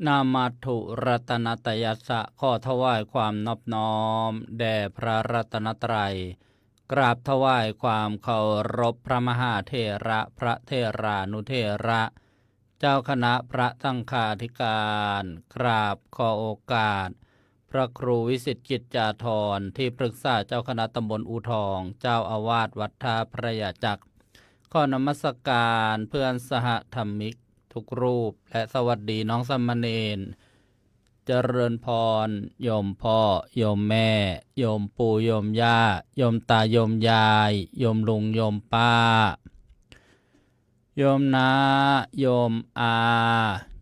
นามาถุรัตนตยัสสะขอถวายความนอบน้อมแด่พระรัตนตรัยกราบถวายความเคารพพระมหาเถระพระเถรานุเถระเจ้าคณะพระสังฆาธิการกราบขอโอกาสพระครูวิสิตกิจจาธรที่ปรึกษาเจ้าคณะตำบลอูทองเจ้าอาวาสวัดท่าพระยาจักรขอนมัสการเพื่อนสหธรรมิกทุกรูปและสวัสดีน้องสามเณรเจริญพรโยมพ่อโยมแม่โยมปู่โยมย่าโยมตาโยมยายโยมลุงโยมป้าโยมนาโยมอา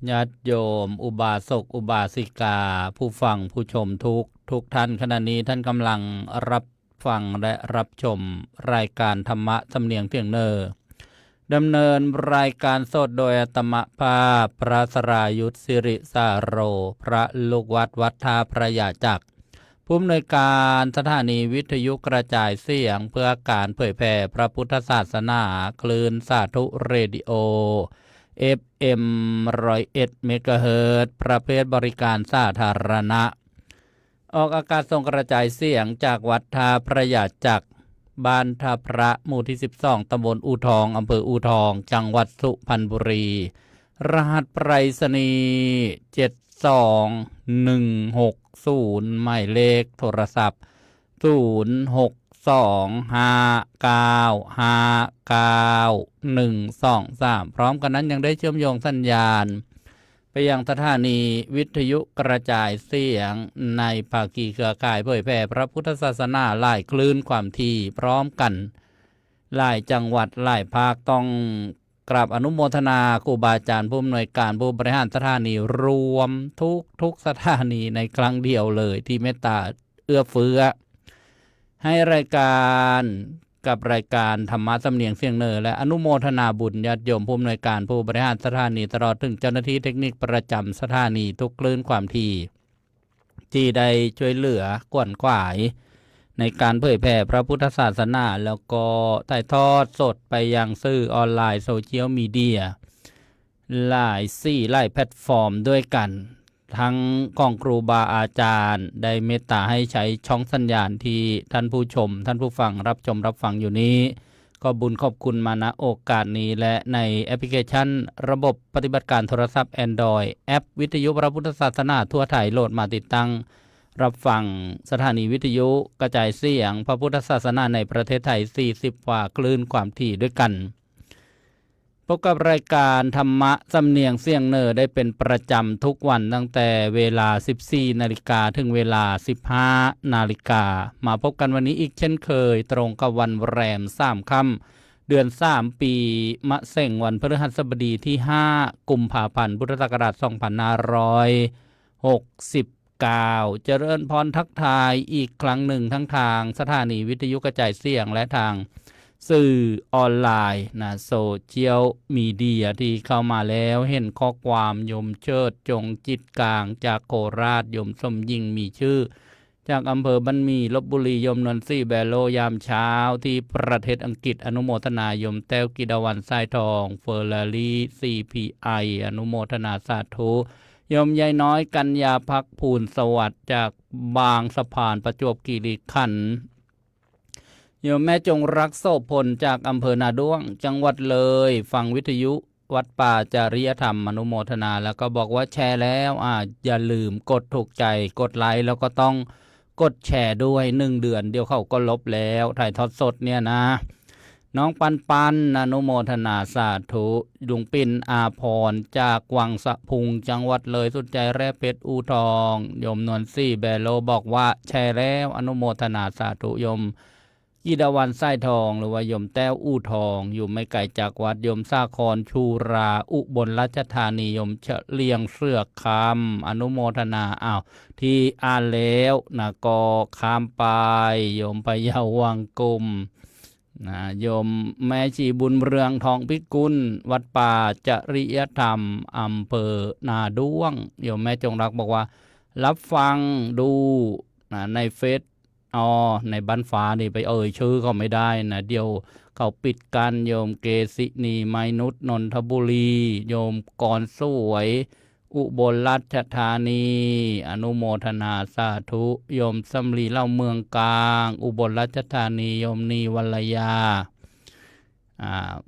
ญาติโยมอุบาสกอุบาสิกาผู้ฟังผู้ชมทุกท่านขณะนี้ท่านกำลังรับฟังและรับชมรายการธรรมะสำเนียงเพียงเนอดำเนินรายการสดโดยอาตมภาพพระสรายุทธสิริสาโรพระลูกวัดวัดท่าพระยาจักรผู้อำนวยการสถานีวิทยุกระจายเสียงเพื่อการเผยแผ่พระพุทธศาสนาคลื่นสาธุเรดิโอ FM 101 เมกะเฮิรตซ์ประเภทบริการสาธารณะออกอากาศส่งกระจายเสียงจากวัดท่าพระยาจักรบ้านท่าพระหมู่ที่12ตำบลอูทองอำเภออูทองจังหวัดสุพรรณบุรีรหัสไปรษณีย์72160หมายเลขโทรศัพท์0625959123พร้อมกันนั้นยังได้เชื่อมโยงสัญญาณไปยังสถานีวิทยุกระจายเสียงในภาคีเครือข่ายเผยแผ่พระพุทธศาสนาหลายคลื่นความถี่พร้อมกันหลายจังหวัดหลายภาคต้องกราบอนุโมทนาครูบาอาจารย์ผู้อำนวยการผู้บริหารสถานีรวมทุกสถานีในครั้งเดียวเลยที่เมตตาเอื้อเฟื้อให้รายการกับรายการธรรมะสำเนียงเสียงเนอและอนุโมทนาบุญญาติโยมผู้อำนวยการผู้บริหารสถานีตลอดถึงเจ้าหน้าที่เทคนิคประจำสถานีทุกคลื่นความถี่ที่ได้ช่วยเหลือกวนขวายในการเผยแผ่พระพุทธศาสนาแล้วก็ถ่ายทอดสดไปยังสื่อออนไลน์โซเชียลมีเดียหลายแพลตฟอร์มด้วยกันทั้งของครูบาอาจารย์ได้เมตตาให้ใช้ช่องสัญญาณที่ท่านผู้ชมท่านผู้ฟังรับฟังอยู่นี้ก็บุญขอบคุณมาณโอกาสนี้และในแอปพลิเคชันระบบปฏิบัติการโทรศัพท์ Android แอปวิทยุพระพุทธศาสนาทั่วไทยโหลดมาติดตั้งรับฟังสถานีวิทยุกระจายเสียงพระพุทธศาสนาในประเทศไทย40กว่าคลื่นความถี่ด้วยกันพบกับรายการธรรมะสำเนียงเสียงเนอได้เป็นประจำทุกวันตั้งแต่เวลา 14 นาฬิกาถึงเวลา 15 นาฬิกามาพบกันวันนี้อีกเช่นเคยตรงกับวันแรม3 ค่ำเดือน3ปีมะเส็งวันพฤหัสบดีที่5กุมภาพันธ์พุทธศักราช2569เจริญพรทักทายอีกครั้งหนึ่งทั้งทางสถานีวิทยุกระจายเสียงและทางสื่อออนไลน์โซเชียลมีเดียที่เข้ามาแล้วเห็นข้อความยมเชิดจงจิตกลางจากโคราชยมสมยิ่งมีชื่อจากอำเภอบ้านหมี่ลพบุรียมนนทรีแบโลยามเช้าที่ประเทศอังกฤษอนุโมทนายมแต้วกิดาวันทรายทองเฟอร์รารี่ CPI อนุโมทนาสาธุยมยายน้อยกัญญาภักภูลสวัสดิ์จากบางสะพานประจวบคีรีขันธ์โยมแม่จงรักโสพลจากอำเภอนาด้วงจังหวัดเลยฟังวิทยุวัดป่าจริยธรรมอนุโมทนาแล้วก็บอกว่าแชร์แล้วอย่าลืมกดถูกใจกดไลค์แล้วก็ต้องกดแชร์ด้วย1 เดือนเดี๋ยวเขาก็ลบแล้วถ่ายทอดสดเนี่ยนะน้องปันอนุโมทนาสาธุลุงปิ่นอาพรจากวังสะพุงจังหวัดเลยสุดใจแร่เพชรอูทองโยมนวลซี่แบโลบอกว่าแชร์แล้วอนุโมทนาสาธุโยมกีดาวันไส้ทองหรือว่ายมแต้วอู้ทองอยู่ไม่ไกลจากวัดยมสาครชูราอุบลราชธานียมเฉลียงเสือกคำอนุโมทนาที่อ่านแล้วนะก็ข้ามไปยมพยาวังกุมโยมแม่ชีบุญเรืองทองพิกุลวัดป่าจริยธรรมอำเภอนาด้วงโยมแม่จงรักบอกว่ารับฟังดูในเฟซในบ้านฟ้านี่ไปชื่อเขาไม่ได้นะเดี๋ยวเขาปิดกันโยมเกษินีไมนุษย์นนทบุรีโยมกรสวย อุบลราชธานีอนุโมทนาสาธุโยมสำลีเล่าเมืองกลางอุบลราชธานีโยมนีวัลยา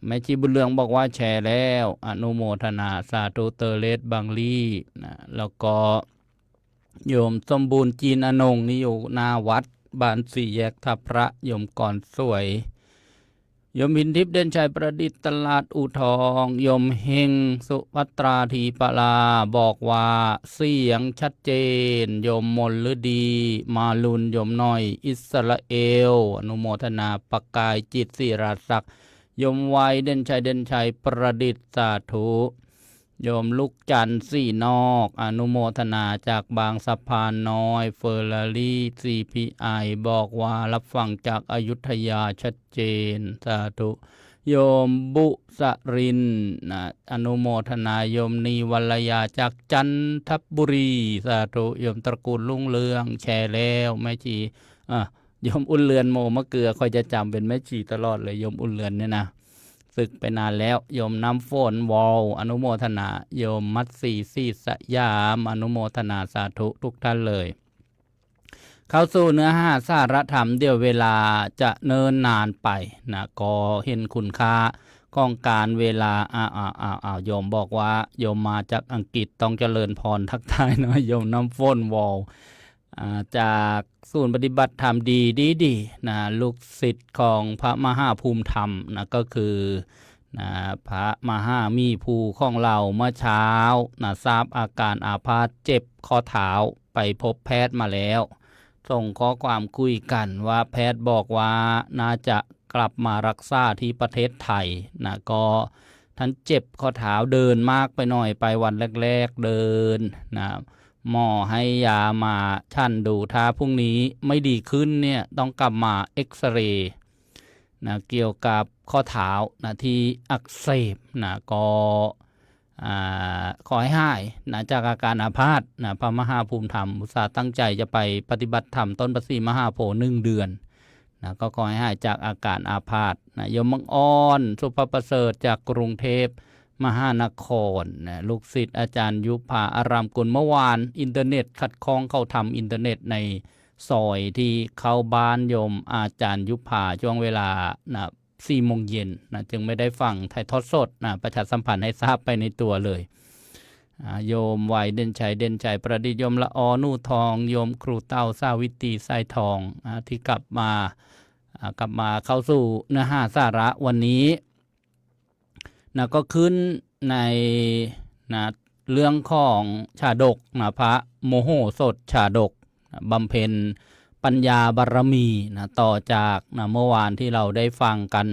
แม่ชีบุญเรืองบอกว่าแชร์แล้วอนุโมทนาสาธุเตเลสบางลีนะแล้วก็โยมสมบูรณ์จีนอนงนี่อยู่หน้าวัดบ้านสี่แยกท่าพระโยมก่อนสวยโยมหินทิพย์เด่นชัยประดิษฐ์ตลาดอู่ทองโยมเฮงสุภัตราทีปลาบอกว่าเสียงชัดเจนโยมมนฤดีมาลุนโยมน้อยอิสราเอลอนุโมทนาประกายจิตศิราศักดิ์โยมไวเด่นชัยประดิษฐ์สาธุโยมลูกจันทร์สี่นอกอนุโมทนาจากบางสะพานน้อยเฟอร์รารี่ CPI บอกว่ารับฟังจากอยุธยาชัดเจนสาธุโยมบุสรินนะอนุโมทนาโยมนีวัลยาจากจันทบุรีสาธุโยมตระกูลลุ่งเรืองแชร์แล้วแม่ชีโยมอุ่นเรือนโมมะเกลือคอยจะจำเป็นแม่ชีตลอดเลยโยมอุ่นเรือนเนี่ยนะศึกไปนานแล้วโยมน้ำฝนวอลอนุโมทนาโยมมัตสีสีสยามอนุโมทนาสาธุทุกท่านเลยเข้าสู่เนื้อหาสาระธรรมเดี๋ยวเวลาจะเนิ่นนานไปนะก็เห็นคุณค่าของการเวลาโยมบอกว่าโยมมาจากอังกฤษต้องเจริญพรทักทายหน่อยโยมน้ำฝนวอลจากศูนย์ปฏิบัติธรรมดีนะลูกศิษย์ของพระมหาภูมิธรรมนะก็คือนะพระมหามีภูของเราเมื่อเช้านะทราบอาการอาพาธเจ็บข้อเท้าไปพบแพทย์มาแล้วส่งข้อความคุยกันว่าแพทย์บอกว่าน่าจะกลับมารักษาที่ประเทศไทยนะก็ท่านเจ็บข้อเท้าเดินมากไปหน่อยไปวันแรกๆเดินนะหมอให้ยามาชั่นดูถ้าพรุ่งนี้ไม่ดีขึ้นเนี่ยต้องกลับมาเอ็กซเรย์นะเกี่ยวกับข้อเท้านะที่อักเสบนะก็ขอให้หายนะจากอาการอาพาธนะพระมหาภูมิธรรมอุตส่าห์ตั้งใจจะไปปฏิบัติธรรมต้นพระศรีมหาโพธิ์1 เดือนนะก็ขอให้หายจากอาการอาพาธนะโยมมังอ้อนสุภประเสริฐจากกรุงเทพมหานครนะลูกศิษย์อาจารย์ยุพาอารามกุลเมื่อวานอินเทอร์เน็ตขัดข้องเข้าทำอินเทอร์เน็ตในซอยที่เข้าบ้านโยมอาจารย์ยุพาช่วงเวลานะ4 โมงเย็นนะจึงไม่ได้ฟังถ่ายทอดสดนะประชาสัมพันธ์ให้ทราบไปในตัวเลยโยมไวเด่นชัยประดิษฐ์โยมละอนู่ทองโยมครูเต้าสาวิตรีไส้ทองที่กลับมาเข้าสู่เนื้อหาสาระวันนี้นะก็ขึ้นในนะเรื่องของชาดกนะพระโมโหสถชาดกนะบำเพ็ญปัญญาบารมีนะต่อจากนะเมื่อวานที่เราได้ฟังกัน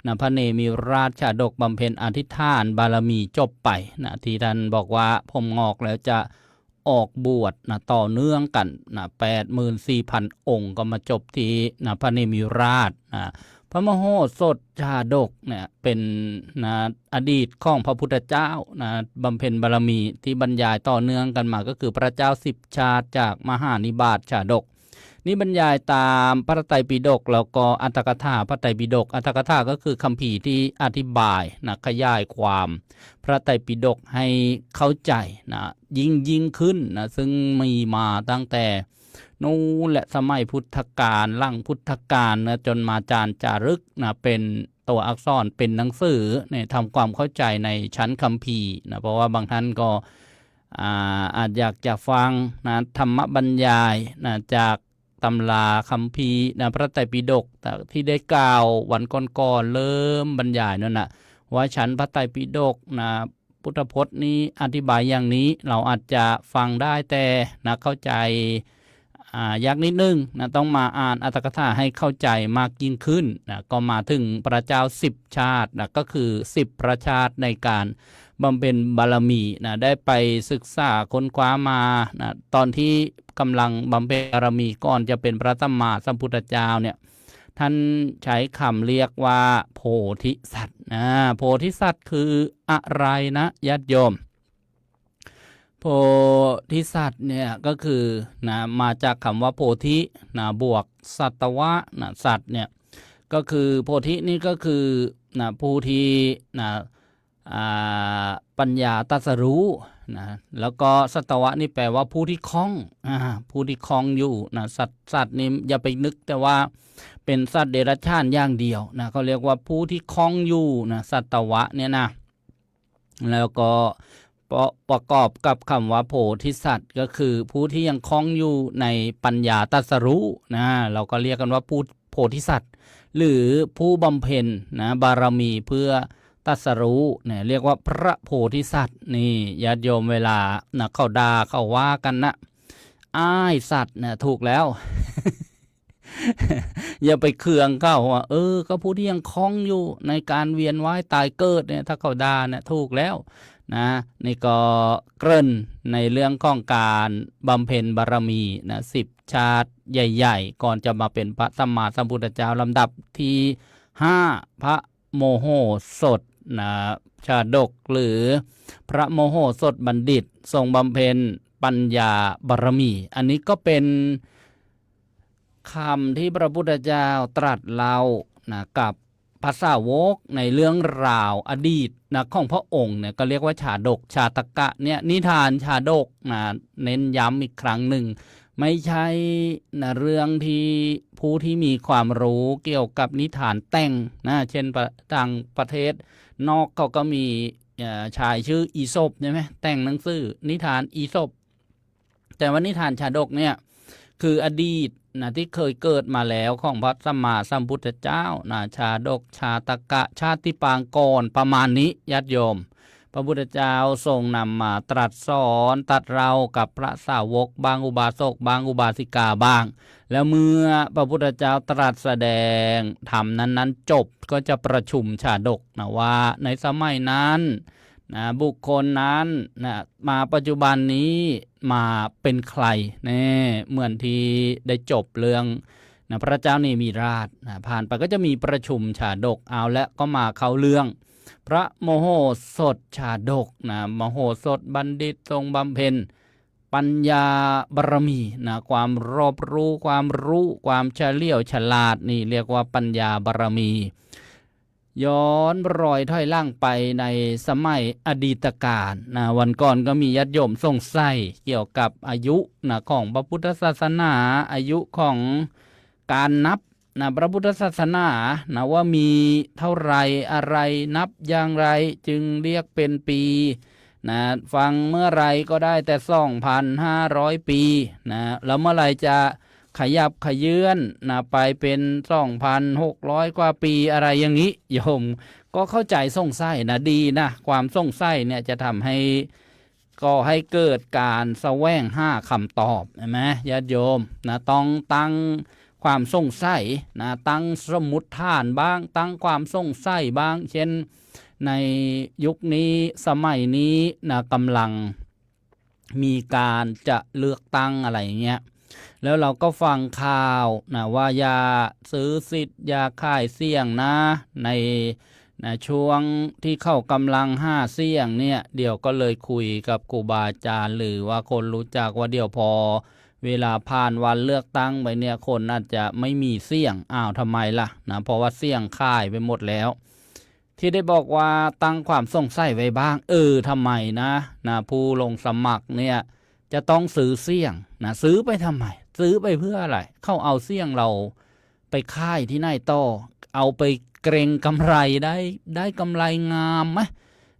นะพระเนมิราชชาดกบำเพ็ญอธิษฐานบารมีจบไปนะที่ท่านบอกว่าผมงอกแล้วจะออกบวชนะต่อเนื่องกันนะ 84,000 องค์ก็มาจบที่นะพระเนมิราชนะพระมโหสถชาดกเนี่ยเป็นนะอดีตของพระพุทธเจ้านะบำเพ็ญบารมีที่บรรยายต่อเนื่องกันมาก็คือพระเจ้า10 ชาติจากมหานิบาตชาดกนี่บรรยายตามพระไตรปิฎกแล้วก็อัตถกถาพระไตรปิฎกอัตถกถาก็คือคัมภีร์ที่อธิบายนะขยายความพระไตรปิฎกให้เข้าใจนะยิ่งขึ้นนะซึ่งมีมาตั้งแต่นู้นและสมัยพุทธกาลหลังพุทธกาลนะจนมาจารึกนะเป็นตัวอักษรเป็นหนังสือเนี่ยทำความเข้าใจในชั้นคัมภีร์นะเพราะว่าบางท่านก็อาจอยากจะฟังนะธรรมบรรยายนะจากตำราคัมภีร์นะพระไตรปิฎกที่ได้กล่าววันก่อนเริ่มบรรยายนั่นนะว่าชั้นพระไตรปิฎกนะพุทธพจน์นี้อธิบายอย่างนี้เราอาจจะฟังได้แต่นะเข้าใจยากนิดนึงนะต้องมาอ่านอัตถกถาให้เข้าใจมากยิ่งขึ้นนะก็มาถึงพระเจ้า10 ชาตินะก็คือ10 พระชาติในการบำเพ็ญบารมีนะได้ไปศึกษาค้นคว้ามานะตอนที่กำลังบำเพ็ญบารมีก่อนจะเป็นพระสัมมาสัมพุทธเจ้าเนี่ยท่านใช้คำเรียกว่าโพธิสัตว์โพธิสัตว์คืออะไรนะญาติโยมโพธิสัตว์เนี่ยก็คือนะมาจากคำว่าโพธินะบวกสัตวะนะสัตว์เนี่ยก็คือโพธินี่ก็คือนะผู้ที่นะ ปัญญาตรัสรู้นะแล้วก็สัตวะนี่แปลว่าผู้ที่คล่องผู้ที่คล่องอยู่นะสัตว์นี่อย่าไปนึกแต่ว่าเป็นสัตว์เดรัจฉานอย่างเดียวนะเขาเรียกว่าผู้ที่คล่องอยู่นะสัตวะเนี่ยนะแล้วก็ประกอบกับคำว่าโพธิสัตว์ก็คือผู้ที่ยังคล่องอยู่ในปัญญาตรัสรู้นะเราก็เรียกกันว่าผู้โพธิสัตว์หรือผู้บำเพ็ญนะบารมีเพื่อตรัสรู้เนี่ยเรียกว่าพระโพธิสัตว์นี่ญาติโยมเวลานะเขาด่าเขาว่ากันนะอ้ายสัตว์เนี่ยถูกแล้ว อย่าไปเคืองเขาว่าก็ผู้ที่ยังคล้องอยู่ในการเวียนว่ายตายเกิดเนี่ยถ้าเขาด่าเนี่ยถูกแล้วนะนี่ก็เกริ่นในเรื่องของการบำเพ็ญบารมีนะ10 ชาติใหญ่ๆก่อนจะมาเป็นพระสัมมาสัมพุทธเจ้าลำดับที่5พระโมโหสถนะชาดกหรือพระโมโหสถบัณฑิตทรงบำเพ็ญปัญญาบารมีอันนี้ก็เป็นคำที่พระพุทธเจ้าตรัสเล่านะกับภาษาวกในเรื่องราวอดีตนะของพระองค์เนี่ยก็เรียกว่าชาดกชาตกะเนี่ยนิทานชาดกนะเน้นย้ำอีกครั้งหนึ่งไม่ใช่นะเรื่องที่ผู้ที่มีความรู้เกี่ยวกับนิทานแต่งนะเช่นต่างประเทศนอกเขาก็มีชายชื่ออีสปใช่ไหมแต่งหนังสือนิทานอีสปแต่ว่านิทานชาดกเนี่ยคืออดีตนะที่เคยเกิดมาแล้วของพระสัมมาสัมพุทธเจ้านะชาดกชาตกะชาติปางก่อนประมาณนี้ญาติโยมพระพุทธเจ้าทรงนำมาตรัสสอนตัดเรากับพระสาวกบางอุบาสกบางอุบาสิกาบ้างแล้วเมื่อพระพุทธเจ้าตรัสแสดงธรรมนั้นๆจบก็จะประชุมชาดกนะว่าในสมัยนั้นนะบุคคลนั้นนะมาปัจจุบันนี้มาเป็นใครแน่เหมือนที่ได้จบเรื่องนะพระเจ้านี่มีราชนะผ่านไปก็จะมีประชุมชาดกเอาและก็มาเข้าเรื่องพระโมโหสถชาดกนะโมโหสถบัณฑิตทรงบำเพ็ญปัญญาบารมีนะความรอบรู้ความเฉลียวฉลาดนี่เรียกว่าปัญญาบารมีย้อนรอยถอยล่างไปในสมัยอดีตกาลนะวันก่อนก็มีญาติโยมสงสัยเกี่ยวกับอายุนะของพระพุทธศาสนาอายุของการนับนะพระพุทธศาสนานะว่ามีเท่าไรอะไรนับอย่างไรจึงเรียกเป็นปีนะฟังเมื่อไรก็ได้แต่ 2,500 ปีนะแล้วเมื่อไรจะขยับขยื่นนะไปเป็น 2,600 กว่าปีอะไรอย่างนี้โยมก็เข้าใจสงสัยนะดีนะความสงสัยเนี่ยจะทำให้เกิดการแสวงหาคำตอบใช่ไหมญาติโยมนะต้องตั้งความสงสัยนะตั้งสมมุติฐานบ้างตั้งความสงสัยบ้างเช่นในยุคนี้สมัยนี้นะกำลังมีการจะเลือกตั้งอะไรเงี้ยแล้วเราก็ฟังข่าวนะว่าอย่าซื้อสิทธิ์อย่าขายเสี่ยงนะในช่วงที่เข้ากำลัง5เสี่ยงเนี่ยเดี๋ยวก็เลยคุยกับครูบาอาจารย์หรือว่าคนรู้จักว่าเดี๋ยวพอเวลาผ่านวันเลือกตั้งไปเนี่ยคนอาจจะไม่มีเสี่ยงทำไมล่ะนะเพราะว่าเสี่ยงขายไปหมดแล้วที่ได้บอกว่าตั้งความสงสัยไว้บ้างทำไมนะผู้ลงสมัครเนี่ยจะต้องซื้อเสี่ยงนะซื้อไปทำไมซื้อไปเพื่ออะไรเข้าเอาเสี่ยงเราไปค่ายที่ไหนต่อเอาไปเกรงกำไรได้กำไรงามไหม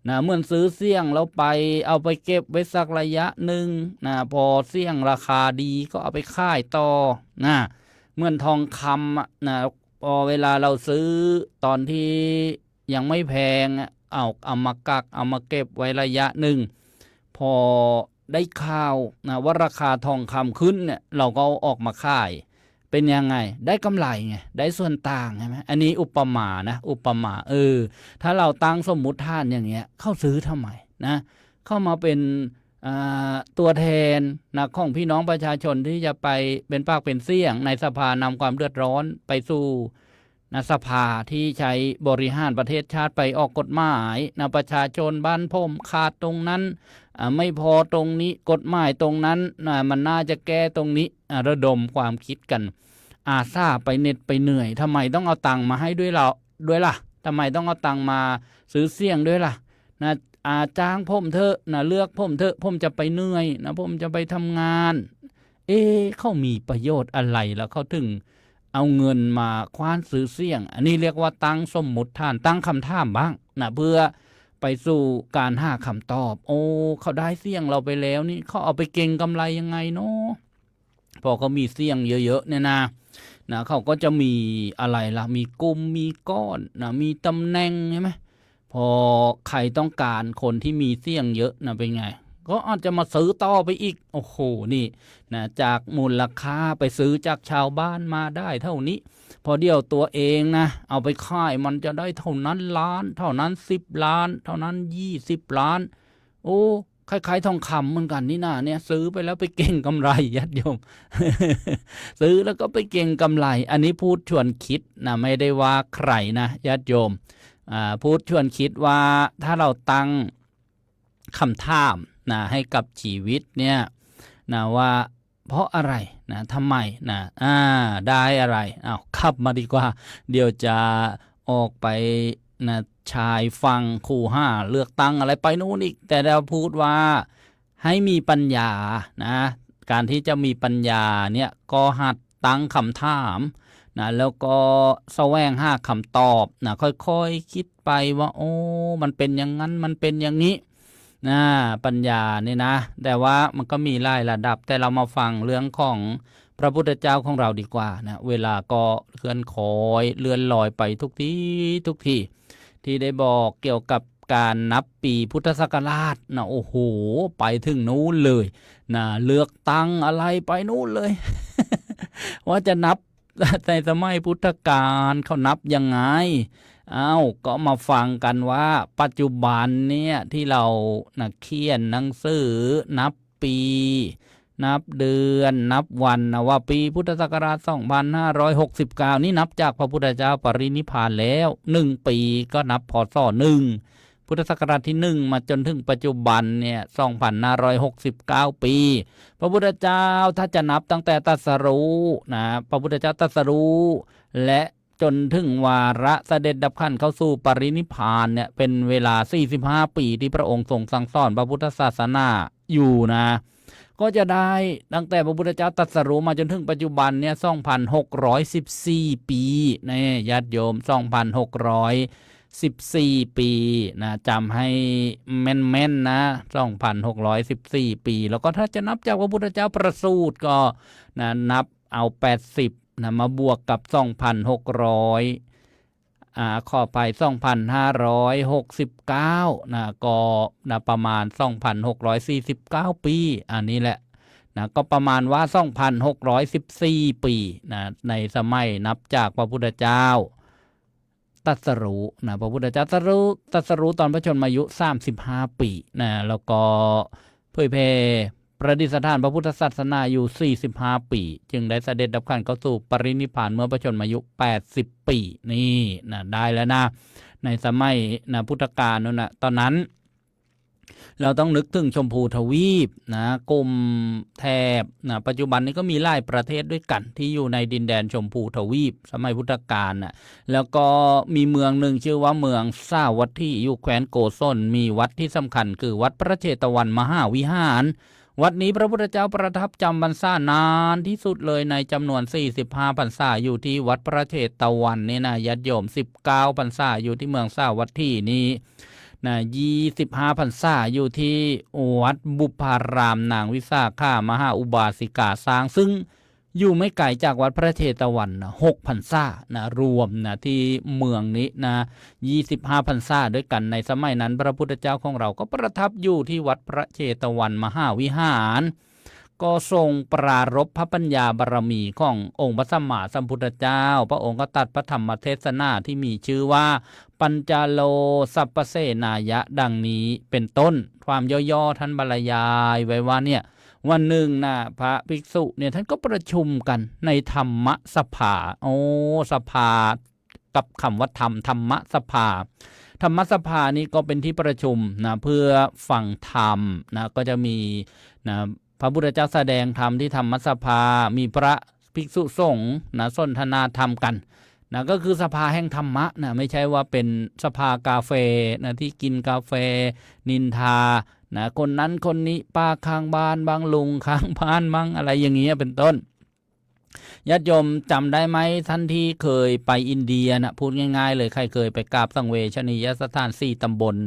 นะเหมือนซื้อเสี่ยงแล้วไปเอาไปเก็บไว้สักระยะหนึ่งนะพอเสี่ยงราคาดีก็เอาไปค่ายต่อนะเหมือนทองคำนะพอเวลาเราซื้อตอนที่ยังไม่แพงเอามากักเอามาเก็บไว้ระยะหนึ่งพอได้ข่าวนะว่าราคาทองคำขึ้นเนี่ยเราก็เอาออกมาขายเป็นยังไงได้กำไรไงได้ส่วนต่างใช่ไหมอันนี้อุปมานะอุปมาถ้าเราตั้งสมมุติฐานอย่างเงี้ยเข้าซื้อทำไมนะเข้ามาเป็นตัวแทนนะของพี่น้องประชาชนที่จะไปเป็นปากเป็นเสียงในสภานำความเดือดร้อนไปสู่นะสภาที่ใช้บริหารประเทศชาติไปออกกฎหมายนะประชาชนบ้านผมขาดตรงนั้นไม่พอตรงนี้กฎหมายตรงนั้นมันน่าจะแก้ตรงนี้ระดมความคิดกันอาซาไปเหน็ดไปเหนื่อยทำไมต้องเอาตังค์มาให้ด้วยล่ะทำไมต้องเอาตังค์มาซื้อเสี่ยงด้วยล่ะ นะจ้างผมเถอะนะเลือกผมเถอะผมจะไปเหนื่อยนะผมจะไปทำงานเขามีประโยชน์อะไรแล้วเขาถึงเอาเงินมาคว้านซื้อเสี่ยงอันนี้เรียกว่าตั้งสมมุติฐานตั้งคำถามบ้างนะเพื่อไปสู่การหาคำตอบเขาได้เสี่ยงเราไปแล้วนี่เขาเอาไปเก็งกำไรยังไงเนาะพอเขามีเสี่ยงเยอะๆเนี่ยนะเขาก็จะมีอะไรล่ะมีกลุ่มมีก้อนนะมีตำแหน่งใช่ไหมพอใครต้องการคนที่มีเสี่ยงเยอะนะเป็นไงก็อาจจะมาซื้อต่อไปอีกโอ้โหนี่นะจากมูลค่าไปซื้อจากชาวบ้านมาได้เท่านี้พอเดียวตัวเองนะเอาไปขายมันจะได้เท่านั้นล้านเท่านั้น10 ล้านเท่านั้น20 ล้านโอ้คล้ายๆทองคำเหมือนกันนี่นะเนี่ยซื้อไปแล้วไปเก่งกำไรญาติโยม ซื้อแล้วก็ไปเก่งกำไรอันนี้พูดชวนคิดนะไม่ได้ว่าใครนะญาติโยมพูดชวนคิดว่าถ้าเราตั้งคำถามนะให้กับชีวิตเนี่ยนะว่าเพราะอะไรนะทำไมนะได้อะไรขับมาดีกว่าเดี๋ยวจะออกไปนะชายฟังคู่ห้าเลือกตั้งอะไรไปนู่นอีกแต่เราพูดว่าให้มีปัญญานะการที่จะมีปัญญาเนี่ยก็หัดตั้งคำถามนะแล้วก็แสวงหาคำตอบนะค่อยๆคิดไปว่ามันเป็นอย่างนั้นมันเป็นอย่างนี้ปัญญาเนี่ยนะแต่ว่ามันก็มีหลายระดับแต่เรามาฟังเรื่องของพระพุทธเจ้าของเราดีกว่านะเวลาก็เลื่อนคอยเลื่อนลอยไปทุกทีที่ได้บอกเกี่ยวกับการนับปีพุทธศักราชนะโอ้โหไปถึงนู้นเลยนะเลือกตั้งอะไรไปนู้นเลย ว่าจะนับในสมัยพุทธกาลเขานับยังไงก็มาฟังกันว่าปัจจุบันเนี่ยที่เราเขียนหนังสือนับปีนับเดือนนับวันนะว่าปีพุทธศักราช2569นี่นับจากพระพุทธเจ้าปรินิพพานแล้ว1ปีก็นับพศ1พุทธศักราชที่1มาจนถึงปัจจุบันเนี่ย2569ปีพระพุทธเจ้าถ้าจะนับตั้งแต่ตรัสรู้นะพระพุทธเจ้าตรัสรู้และจนถึงวาระเสด็จดับขันเข้าสู่ปรินิพพานเนี่ยเป็นเวลา45ปีที่พระองค์ทรงสั่งสอนพระพุทธศาสนาอยู่นะก็จะได้ตั้งแต่พระพุทธเจ้าตรัสรู้มาจนถึงปัจจุบันเนี่ย2,614 ปีนี่ญาติโยม2,614 ปีนะจำให้แม่นๆนะ2,614 ปีแล้วก็ถ้าจะนับจากพระพุทธเจ้าประสูติก็นะนับเอา80นะมาบวกกับ2,600ขอไป2,569นะก็นะประมาณ2,649 ปีอันนี้แหละนะก็ประมาณว่า2,614 ปีนะในสมัยนับจากพระพุทธเจ้าตรัสรู้นะพระพุทธเจ้าตรัสรู้ตอนพระชนมายุ35 ปีนะแล้วก็เผยแผ่ประดิษฐานพระพุทธศาสนาอยู่45 ปีจึงได้เสด็จดับขันเข้าสู่ปรินิพพานเมื่อพระชนมายุ80 ปีนี่นะได้แล้วนะในสมัยนะพุทธกาลนั่นนะตอนนั้นเราต้องนึกถึงชมพูทวีปนะกลุ่มแถบนะปัจจุบันนี้ก็มีหลายประเทศด้วยกันที่อยู่ในดินแดนชมพูทวีปสมัยพุทธกาลนะแล้วก็มีเมืองหนึ่งชื่อว่าเมืองสาวัตถีอยู่แคว้นโกศลมีวัดที่สำคัญคือวัดพระเชตวันมหาวิหารวัดนี้พระพุทธเจ้าประทับจำพรรษานานที่สุดเลยในจำนวน45 พรรษาอยู่ที่วัดพระเชตวันนี่นะญาติโยม19 พรรษาอยู่ที่เมืองสาวัตถีนี้นะ25 พรรษาอยู่ที่วัดบุพารามนางวิสาขามหาอุบาสิกาสร้างซึ่งอยู่ไม่ไกลจากวัดพระเชตวันนะ6 พรรษานะรวมนะที่เมืองนี้นะ25 พรรษาด้วยกันในสมัยนั้นพระพุทธเจ้าของเราก็ประทับอยู่ที่วัดพระเชตวันมหาวิหารก็ทรงปรารภพระปัญญาบารมีขององค์พระสัมมาสัมพุทธเจ้าพระองค์ก็ตรัสพระธรรมเทศนาที่มีชื่อว่าปัญจโลสัพพเสนายะดังนี้เป็นต้นความย่อๆท่านบรรยายไว้ว่าเนี่ยวันหนึ่งนะพระภิกษุเนี่ยท่านก็ประชุมกันในธรรมสภาสภากับคำว่าธรรมสภาธรรมสภานี้ก็เป็นที่ประชุมนะเพื่อฟังธรรมนะก็จะมีนะพระพุทธเจ้าแสดงธรรมที่ธรรมสภามีพระภิกษุสงฆ์นะสนทนาธรรมกัน นะก็คือสภาแห่งธรรมะนะไม่ใช่ว่าเป็นสภากาแฟนะที่กินกาแฟนินทานะคนนั้นคนนี้ป้าข้างบ้านบางลุงข้างบ้านบ้างอะไรอย่างเงี้ยเป็นต้นญาติโยมจำได้ไหมท่านที่เคยไปอินเดียนะพูดง่ายๆเลยใครเคยไปกราบสังเวชนียสถาน4 ตำบล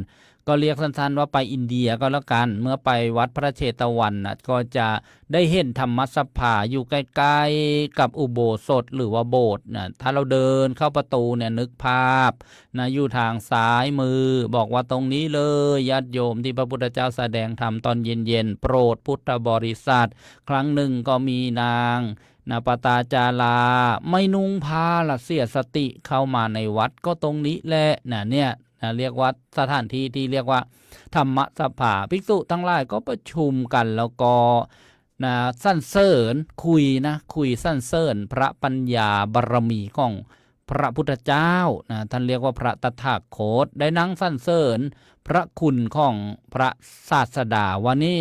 ก็เรียกสั้นๆว่าไปอินเดียก็แล้วกันเมื่อไปวัดพระเชตวันนะก็จะได้เห็นธรรมสภาอยู่ใกล้ๆกับอุโบสถหรือว่าโบสถ์นะถ้าเราเดินเข้าประตูเนี่ยนึกภาพนะอยู่ทางซ้ายมือบอกว่าตรงนี้เลยญาติโยมที่พระพุทธเจ้าแสดงธรรมตอนเย็นๆโปรดพุทธบริษัทครั้งหนึ่งก็มีนางนาปตาจาราไม่นุ่งผ้าละเสียสติเข้ามาในวัดก็ตรงนี้แหละเนี่ยเรียกว่าสถานที่ที่เรียกว่าธรรมสภาภิกษุทั้งหลายก็ประชุมกันแล้วก็สรรเสริญคุยสรรเสริญพระปัญญาบารมีของพระพุทธเจ้าท่านเรียกว่าพระตถาคตได้นั่งสรรเสริญพระคุณของพระศาสดาวันนี้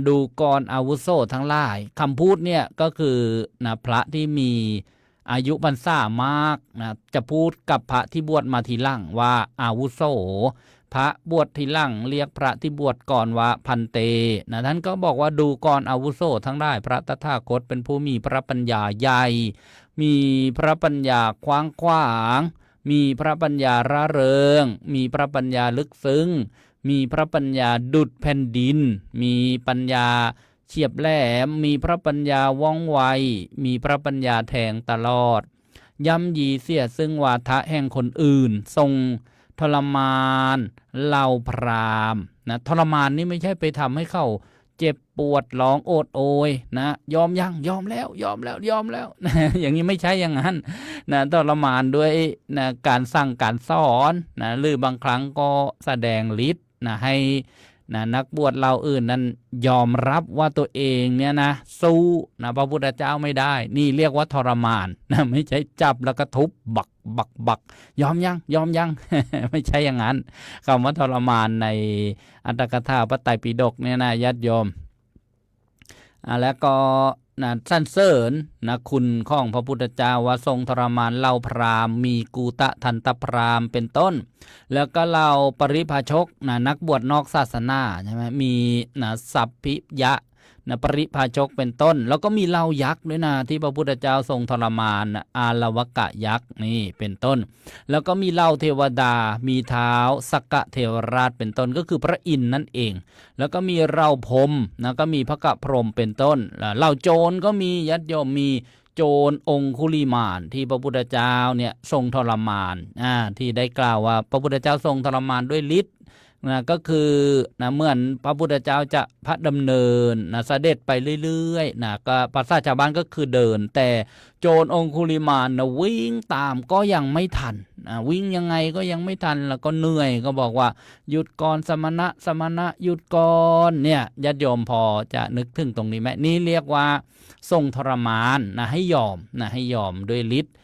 ดูกรอาวุโสทั้งหลายคำพูดเนี่ยก็คือพระที่มีอายุพรรษามากจะพูดกับพระที่บวชมาทีหลังว่าอาวุโสพระบวชทีหลังเรียกพระที่บวชก่อนว่าพันเตท่านก็บอกว่าดูกรอาวุโสทั้งหลายพระตถาคตเป็นผู้มีพระปัญญาใหญ่มีพระปัญญากว้างขวางมีพระปัญญาร่าเริงมีพระปัญญาลึกซึ้งมีพระปัญญาดุจแผ่นดินมีปัญญาเฉียบแหลมมีพระปัญญาว่องไวมีพระปัญญาแทงตลอดย่ำยีเสียซึ่งวาทะแห่งคนอื่นทรงทรมานเหล่าพราหมณ์ทรมานนี่ไม่ใช่ไปทำให้เขาเจ็บปวดร้องโอดโอยยอมยังยอมแล้วอย่างนี้ไม่ใช่อย่างนั้นทรมานด้วยการสั่งการสอนหรือบางครั้งก็แสดงฤทธิ์ให้นักบวชเราอื่นนั้นยอมรับว่าตัวเองเนี่ยสู้พระพุทธเจ้าไม่ได้นี่เรียกว่าทรมานไม่ใช่จับแล้วก็ทุบบักยอมยัง ไม่ใช่อย่างนั้นคำว่าทรมานในอัตถกถาพระไตรปิฎกเนี่ยญาติโยมแล้วก็สรรเสริญคุณของพระพุทธเจ้าว่าทรงทรมานเหล่าพราหมณ์มีกูตะทันตพราหมณ์เป็นต้นแล้วก็เหล่าปริพาชกนักบวชนอกศาสนาใช่ไหมมีสัพพิยะปริพาชกเป็นต้นแล้วก็มีเหล่ายักษ์ด้วยที่พระพุทธเจ้าทรงทรมานอาลวกะยักษ์นี่เป็นต้นแล้วก็มีเหล่าเทวดามีเท้าสักกะเทวราชเป็นต้นก็คือพระอินทร์นั่นเองแล้วก็มีเหล่าพรหมก็มีพระกะพรหมเป็นต้นเหล่าโจรก็มีญาติโยมมีโจรองคุลิมานที่พระพุทธเจ้าเนี่ยทรงทรมานที่ได้กล่าวว่าพระพุทธเจ้าทรงทรมานด้วยฤทธิ์ก็คือเหมือนพระพุทธเจ้าจะพระดำเนินเสด็จไปเรื่อยๆก็ภาษาชาวบ้านก็คือเดินแต่โจรองคุลิมานวิ่งตามก็ยังไม่ทันวิ่งยังไงก็ยังไม่ทันแล้วก็เหนื่อยก็บอกว่าหยุดก่อนสมณะหยุดก่อนเนี่ยญาติโยมพอจะนึกถึงตรงนี้ไหมนี่เรียกว่าทรงทรมานให้ยอมด้วยฤทธิ์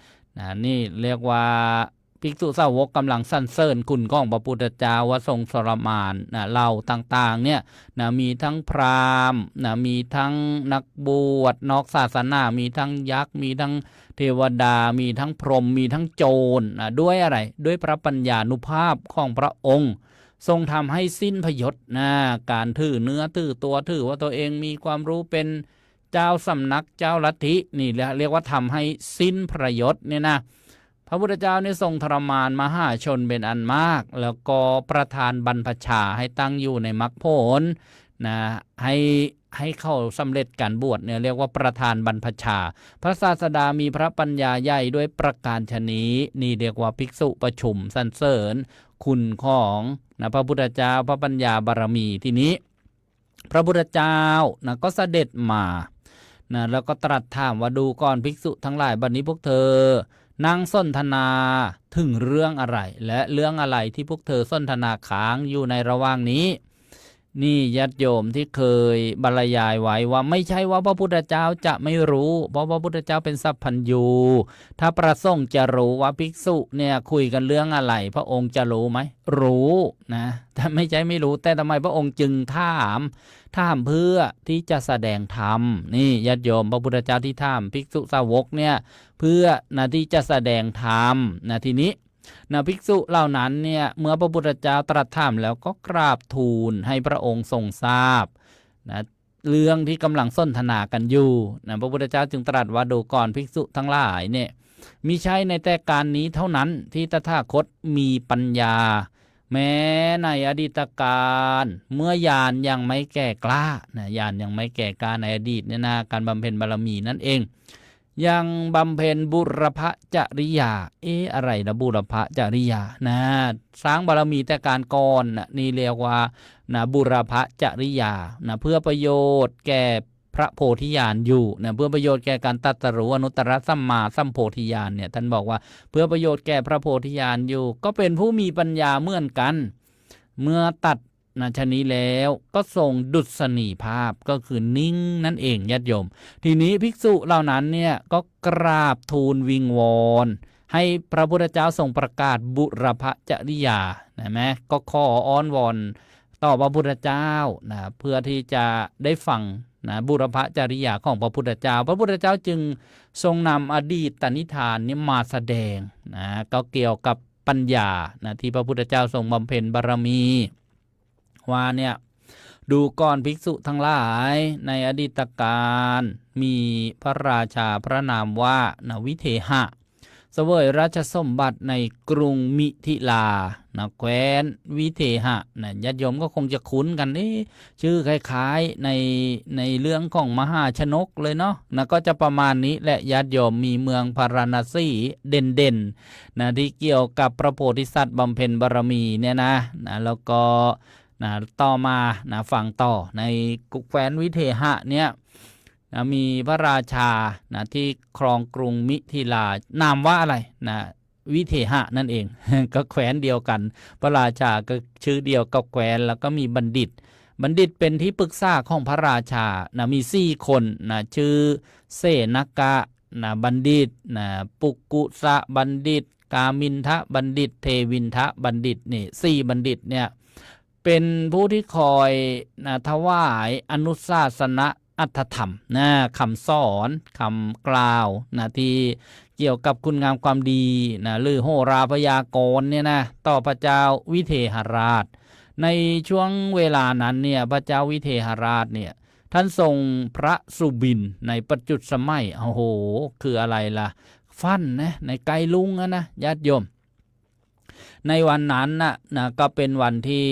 นี่เรียกว่าภิกษุสาวกกำลังสรรเสริญคุณของพระพุทธเจ้าว่าทรงทรมานเราต่างๆเนี่ยมีทั้งพราหมณ์มีทั้งนักบวชนอกศาสนามีทั้งยักษ์มีทั้งเทวดามีทั้งพรหมมีทั้งโจรด้วยอะไรด้วยพระปัญญานุภาพของพระองค์ทรงทำให้สิ้นพยศการถือเนื้อถือตัวถือว่าตัวเองมีความรู้เป็นเจ้าสำนักเจ้าลัทธินี่เรียกว่าทำให้สิ้นพระยศเนี่ยพระพุทธเจ้าเนี่ยทรงทรมานมหาชนเป็นอันมากแล้วก็ประทานบรรพชาให้ตั้งอยู่ในมรรคผลให้เข้าสำเร็จการบวชเนี่ยเรียกว่าประทานบรรพชาพระศาสดามีพระปัญญาใหญ่ด้วยประการฉะนี้นี่เรียกว่าภิกษุประชุมสรรเสริญคุณของพระพุทธเจ้าพระปัญญาบารมีทีนี้พระพุทธเจ้าก็เสด็จมาแล้วก็ตรัสถามว่าดูก่อนภิกษุทั้งหลายบัดนี้พวกเธอนั่งสนทนาถึงเรื่องอะไรและเรื่องอะไรที่พวกเธอสนทนาค้างอยู่ในระหว่างนี้ นี่ญาติโยมที่เคยบรรยายไว้ว่าไม่ใช่ว่าพระพุทธเจ้าจะไม่รู้เพราะพระพุทธเจ้าเป็นสัพพัญญูถ้าประสงค์จะรู้ว่าภิกษุเนี่ยคุยกันเรื่องอะไรพระองค์จะรู้ไหมรู้นะแต่ไม่ใช่ไม่รู้แต่ทำไมพระองค์จึงถามเพื่อที่จะแสดงธรรมนี่ญาติโยมพระพุทธเจ้าที่ถามภิกษุสาวกเนี่ยเพื่อที่จะแสดงธรรมทีนี้ภิกษุเหล่านั้นเนี่ยเมื่อพระพุทธเจ้าตรัสถามแล้วก็กราบทูลให้พระองค์ทรงทราบเรื่องที่กำลังสนทนากันอยู่พระพุทธเจ้าจึงตรัสว่าดูก่อนภิกษุทั้งหลายเนี่ยมิใช่ในแต่การนี้เท่านั้นที่ตถาคตมีปัญญาแม้ในอดีตการเมื่อญาณยังไม่แก่กล้าญาณยังไม่แก่กล้าในอดีตเนี่ยนะการบำเพ็ญบารมีนั่นเองยังบำเพ็ญบุรพจริยาอะไรนะบุรพจริยาสร้างบารมีแต่การก่อนนี่เรียกว่าบุรพจริยาเพื่อประโยชน์แก่พระโพธิญาณอยู่เพื่อประโยชน์แก่การตรัสรู้อนุตตรสัมมาสัมโพธิญาณเนี่ยท่านบอกว่าเพื่อประโยชน์แก่พระโพธิญาณอยู่ก็เป็นผู้มีปัญญาเหมือนกันเมื่อตัดชะนี้แล้วก็ทรงดุษณีภาพก็คือนิ่งนั่นเองญาติโยมทีนี้ภิกษุเหล่านั้นเนี่ยก็กราบทูลวิงวอนให้พระพุทธเจ้าทรงประกาศบุรพจริยานะไหมก็ขออ้อนวอนต่อพระพุทธเจ้าเพื่อที่จะได้ฟังบุรพจริยาของพระพุทธเจ้าพระพุทธเจ้าจึงทรงนำอดีตนิทานนี้มาแสดงก็เกี่ยวกับปัญญาที่พระพุทธเจ้าทรงบำเพ็ญบารมีว่าเนี่ยดูก่อนภิกษุทั้งหลายในอดีตการมีพระราชาพระนามว่าวิเทหะเสวยราชสมบัติในกรุงมิถิลาแคว้นวิเทหะญาติโยมก็คงจะคุ้นกันชื่อคล้ายๆในเรื่องของมหาชนกเลยเนาะก็จะประมาณนี้และญาติโยมมีเมืองพาราณสีเด่นๆที่เกี่ยวกับพระโพธิสัตว์บำเพ็ญบารมีเนี่ยนะแล้วก็ต่อมาฝั่งต่อในแคว้นวิเทหะเนี่ยมีพระราชาที่ครองกรุงมิถิลานามว่าอะไรวิเทหะนั่นเอง ก็แคว้นเดียวกันพระราชาก็ชื่อเดียวกับแคว้นแล้วก็มีบัณฑิตเป็นที่ปรึกษาของพระราชามี4 คนชื่อเสนกะบัณฑิตปุกุสะบัณฑิตกามินทะบัณฑิตเทวินทะบัณฑิตนี่4บัณฑิตเนี่ยเป็นผู้ที่คอยถวายอนุศาสนอัตถธรรมคำสอนคำกล่าวที่เกี่ยวกับคุณงามความดีหรือโหราพยากรณ์เนี่ยต่อพระเจ้าวิเทหราชในช่วงเวลานั้นเนี่ยพระเจ้าวิเทหราชเนี่ยท่านทรงพระสุบินในปัจจุสมัยโอ้โหคืออะไรล่ะฟันในไกลลุงนะญาติโยมในวันนั้นก็เป็นวันที่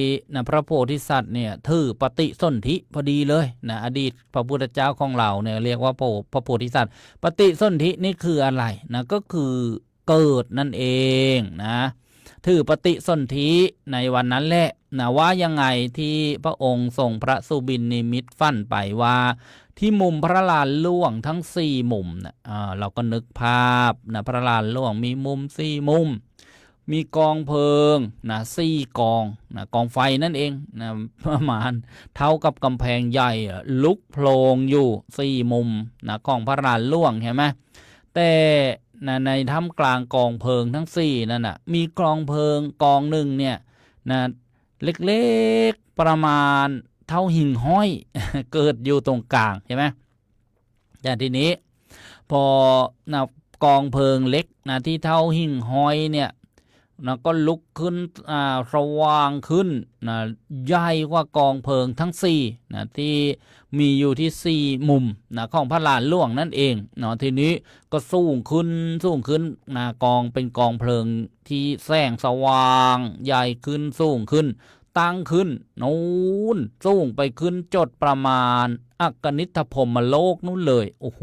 พระโพธิสัตว์เนี่ยถือปฏิสนธิพอดีเลยอดีตพระพุทธเจ้าของเราเนี่ยเรียกว่าพระโพธิสัตว์ปฏิสนธินี่คืออะไรก็คือเกิดนั่นเองถือปฏิสนธิในวันนั้นแหละว่ายังไงที่พระองค์ทรงพระสุบินนิมิตฝันไปว่าที่มุมพระลานหลวงทั้ง4 มุมเราก็นึกภาพพระลานหลวงมีมุม4 มุมมีกองเพลิง4 กองกองไฟนั่นเองประมาณเท่ากับกำแพงใหญ่ลุกโพลงอยู่4 มุมของพระลานหลวงเห็นไหมแต่ในท่ามกลางกองเพลิงทั้ง4นั่นมีกองเพลิงกองหนึ่งเนี่ยเล็กๆประมาณเท่าหิ่งห้อย เกิดอยู่ตรงกลางใช่ไหมแต่ทีนี้พอกองเพลิงเล็กที่เท่าหิ่งห้อยเนี่ยก็ลุกขึ้นสว่างขึ้นใหญ่กว่ากองเพลิงทั้ง4ที่มีอยู่ที่4 มุมของพระลานหลวงนั่นเองทีนี้ก็สูงขึ้นกองเป็นกองเพลิงที่แสงสว่างใหญ่ขึ้นสูงขึ้นตั้งขึ้นนู้นสูงไปขึ้นจดประมาณอกนิฏฐพรหมโลกนู้นเลยโอ้โห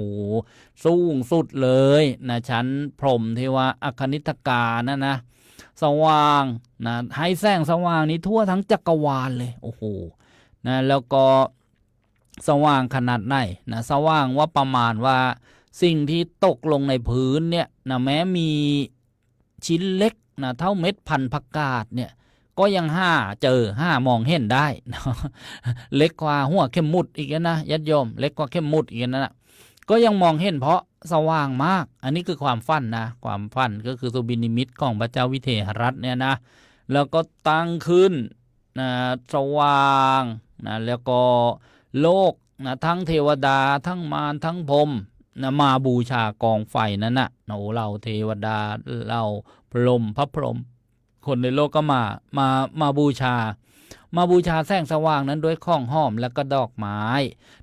สูงสุดเลยชั้นพรหมที่ว่าอกนิฏกานะสว่างให้แสงสว่างนี้ทั่วทั้งจักรวาลเลยโอ้โหแล้วก็สว่างขนาดไหนสว่างว่าประมาณว่าสิ่งที่ตกลงในพื้นเนี่ยแม้มีชิ้นเล็กเท่าเม็ดพันธุ์ผักกาดเนี่ย ก็ยังมองเห็นได้ เล็กกว่าหัวเข้มมุดอีกนะญาติโยมเล็กกว่าเข้มมุดอีกนะก็ยังมองเห็นเพราะสว่างมากอันนี้คือความฝันนะความฝันก็คือสุบินนิมิตของพระเจ้าวิเทหรัตน์เนี่ยนะแล้วก็ตั้งขึ้นนะสว่างนะแล้วก็โลกนะทั้งเทวดาทั้งมารทั้งพรหมนะมาบูชากองไฟนั้นนะโอ้เราเทวดาเราพรหมพระพรหมคนในโลกก็มาบูชาแสงสว่างนั้นด้วยของหอมแล้วก็ดอกไม้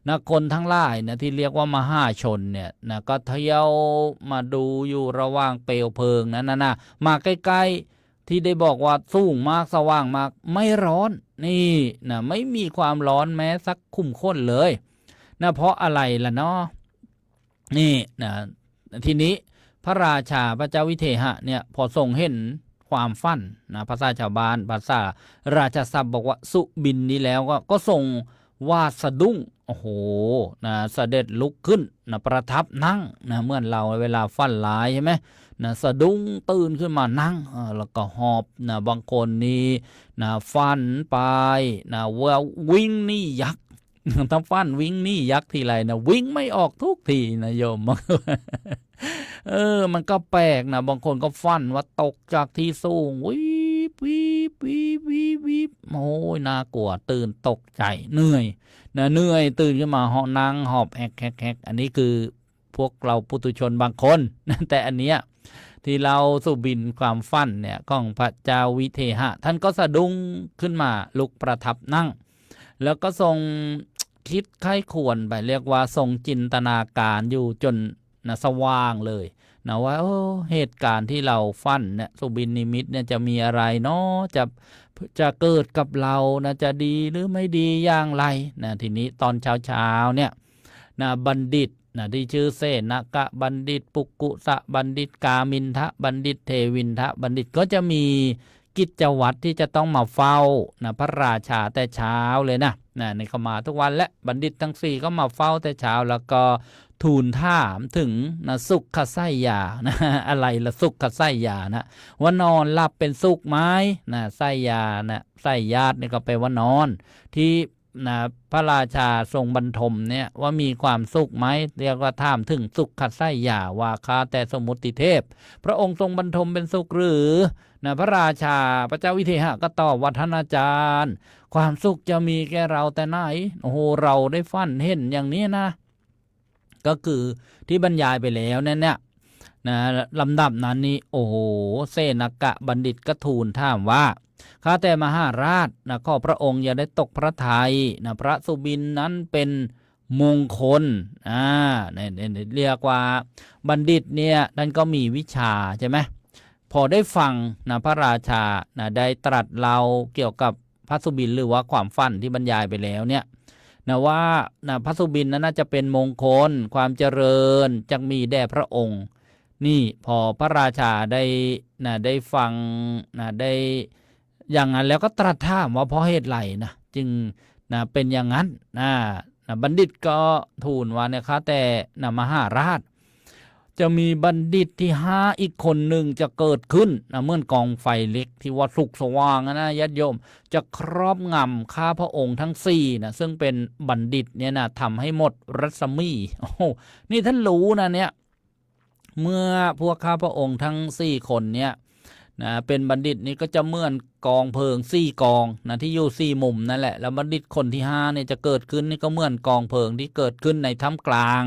นะคนทั้งหลายนะที่เรียกว่ามหาชนเนี่ยนะก็เที่ยวมาดูอยู่ระหว่างเปลวเพลิงนั้นนะมาใกล้ๆที่ได้บอกว่าสูงมากสว่างมากไม่ร้อนนี่นะไม่มีความร้อนแม้สักขุ่มข้นเลยนะเพราะอะไรล่ะเนาะนี่นะทีนี้พระราชาพระเจ้าวิเทหะเนี่ยพอทรงเห็นความฝันนะภาษาชาวบ้านภาษาราชศัพท์บอกว่าสุบินนี้แล้วก็ทรงวาดสะดุ้งโอ้โหนะเสด็จลุกขึ้นนะประทับนั่งนะเมื่อเราเวลาฝันร้ายใช่ไหมนะสะดุ้งตื่นขึ้นมานั่งแล้วก็หอบนะบางคนนี่นะฝันไปนะว่าวิ่งนี่ยักษ์ถ้าฟันวิ่งนี่ยักษ์ทีไรนะวิ่งไม่ออกทุกทีนะโยม มันก็แปลกนะบางคนก็ฟันว่าตกจากที่สูงวิบโอ้ยน่ากลัวตื่นตกใจเหนื่อยตื่นขึ้นมาหอบนั่งหอบแฮกอันนี้คือพวกเราปุถุชนบางคน แต่อันเนี้ยที่เราสุบินความฝันเนี่ยของพระเจ้าวิเทหะท่านก็สะดุ้งขึ้นมาลุกประทับนั่งแล้วก็ทรงคิดไข้ควรไปเรียกว่าทรงจินตนาการอยู่จนนะสว่างเลยนะว่าเหตุการณ์ที่เราฝันเนี่ยสุบินนิมิตเนี่ยจะมีอะไรเนาะจะเกิดกับเรานะจะดีหรือไม่ดีอย่างไรนะทีนี้ตอนเช้าเนี่ยนะบัณฑิตนะที่ชื่อเสนกะบัณฑิตปุกุสะบัณฑิตกามินทะบัณฑิตเทวินทะบัณฑิตก็จะมีกิจวัตรที่จะต้องมาเฝ้านะพระราชาแต่เช้าเลยนะในเขามาทุกวันและบัณฑิตทั้งสี่ก็มาเฝ้าแต่เช้าแล้วก็ทูลถามถึงนะสุขไส้ยานะอะไรละสุขไส้ยานะว่านอนหลับเป็นสุขไหมนะไส้ยานะไส้ญาตินี่ก็แปลว่านอนที่นะพระราชาทรงบรรทมเนี่ยว่ามีความสุขไหมเรียกว่าถามถึงสุขไส้ยาว่าข้าแต่สมุติเทพพระองค์ทรงบรรทมเป็นสุขหรือนะพระราชาพระเจ้าวิเทหะก็ตอบว่าท่านอาจารย์ความสุขจะมีแก่เราแต่ไหนโอ้โหเราได้ฝันเห็นอย่างนี้นะก็คือที่บรรยายไปแล้วนั่นเนี่ยนะลำดับนั้นนี่โอ้โหเสนกะบัณฑิตก็ทูลถามว่าข้าแต่มหาราชนะขอพระองค์อย่าได้ตกพระทัยนะพระสุบินนั้นเป็นมงคลเนี่ยเรียกว่าบัณฑิตเนี่ยท่านก็มีวิชาใช่ไหมพอได้ฟังนะพระราชานะได้ตรัสเราเกี่ยวกับพระสุบินหรือว่าความฝันที่บรรยายไปแล้วเนี่ยนะว่านะพระสุบินนั้นน่าจะเป็นมงคลความเจริญจะมีแด่พระองค์นี่พอพระราชาได้ฟังนะได้อย่างนั้นแล้วก็ตรัสถามว่าเพราะเหตุไรนะจึงนะเป็นอย่างนั้นบัณฑิตก็ทูลว่าเนี่ยครับแต่นะมหาราชจะมีบัณฑิตที่5อีกคนหนึ่งจะเกิดขึ้นนะเหมือนกองไฟเล็กที่ว่าสุกสว่างนะญาติโยมจะครอบงำข้าพระองค์ทั้ง4นะซึ่งเป็นบัณฑิตเนี่ยนะทำให้หมดรัศมีโอ้โหนี่ท่านรู้นะเนี่ยเมื่อพวกข้าพระองค์ทั้ง4คนเนี่ยนะเป็นบัณฑิตนี่ก็จะเหมือนกองเพลิง4กองนะที่อยู่4มุมนั่นแหละแล้วบัณฑิตคนที่5เนี่ยจะเกิดขึ้นนี่ก็เหมือนกองเพลิงที่เกิดขึ้นในถ้ำกลาง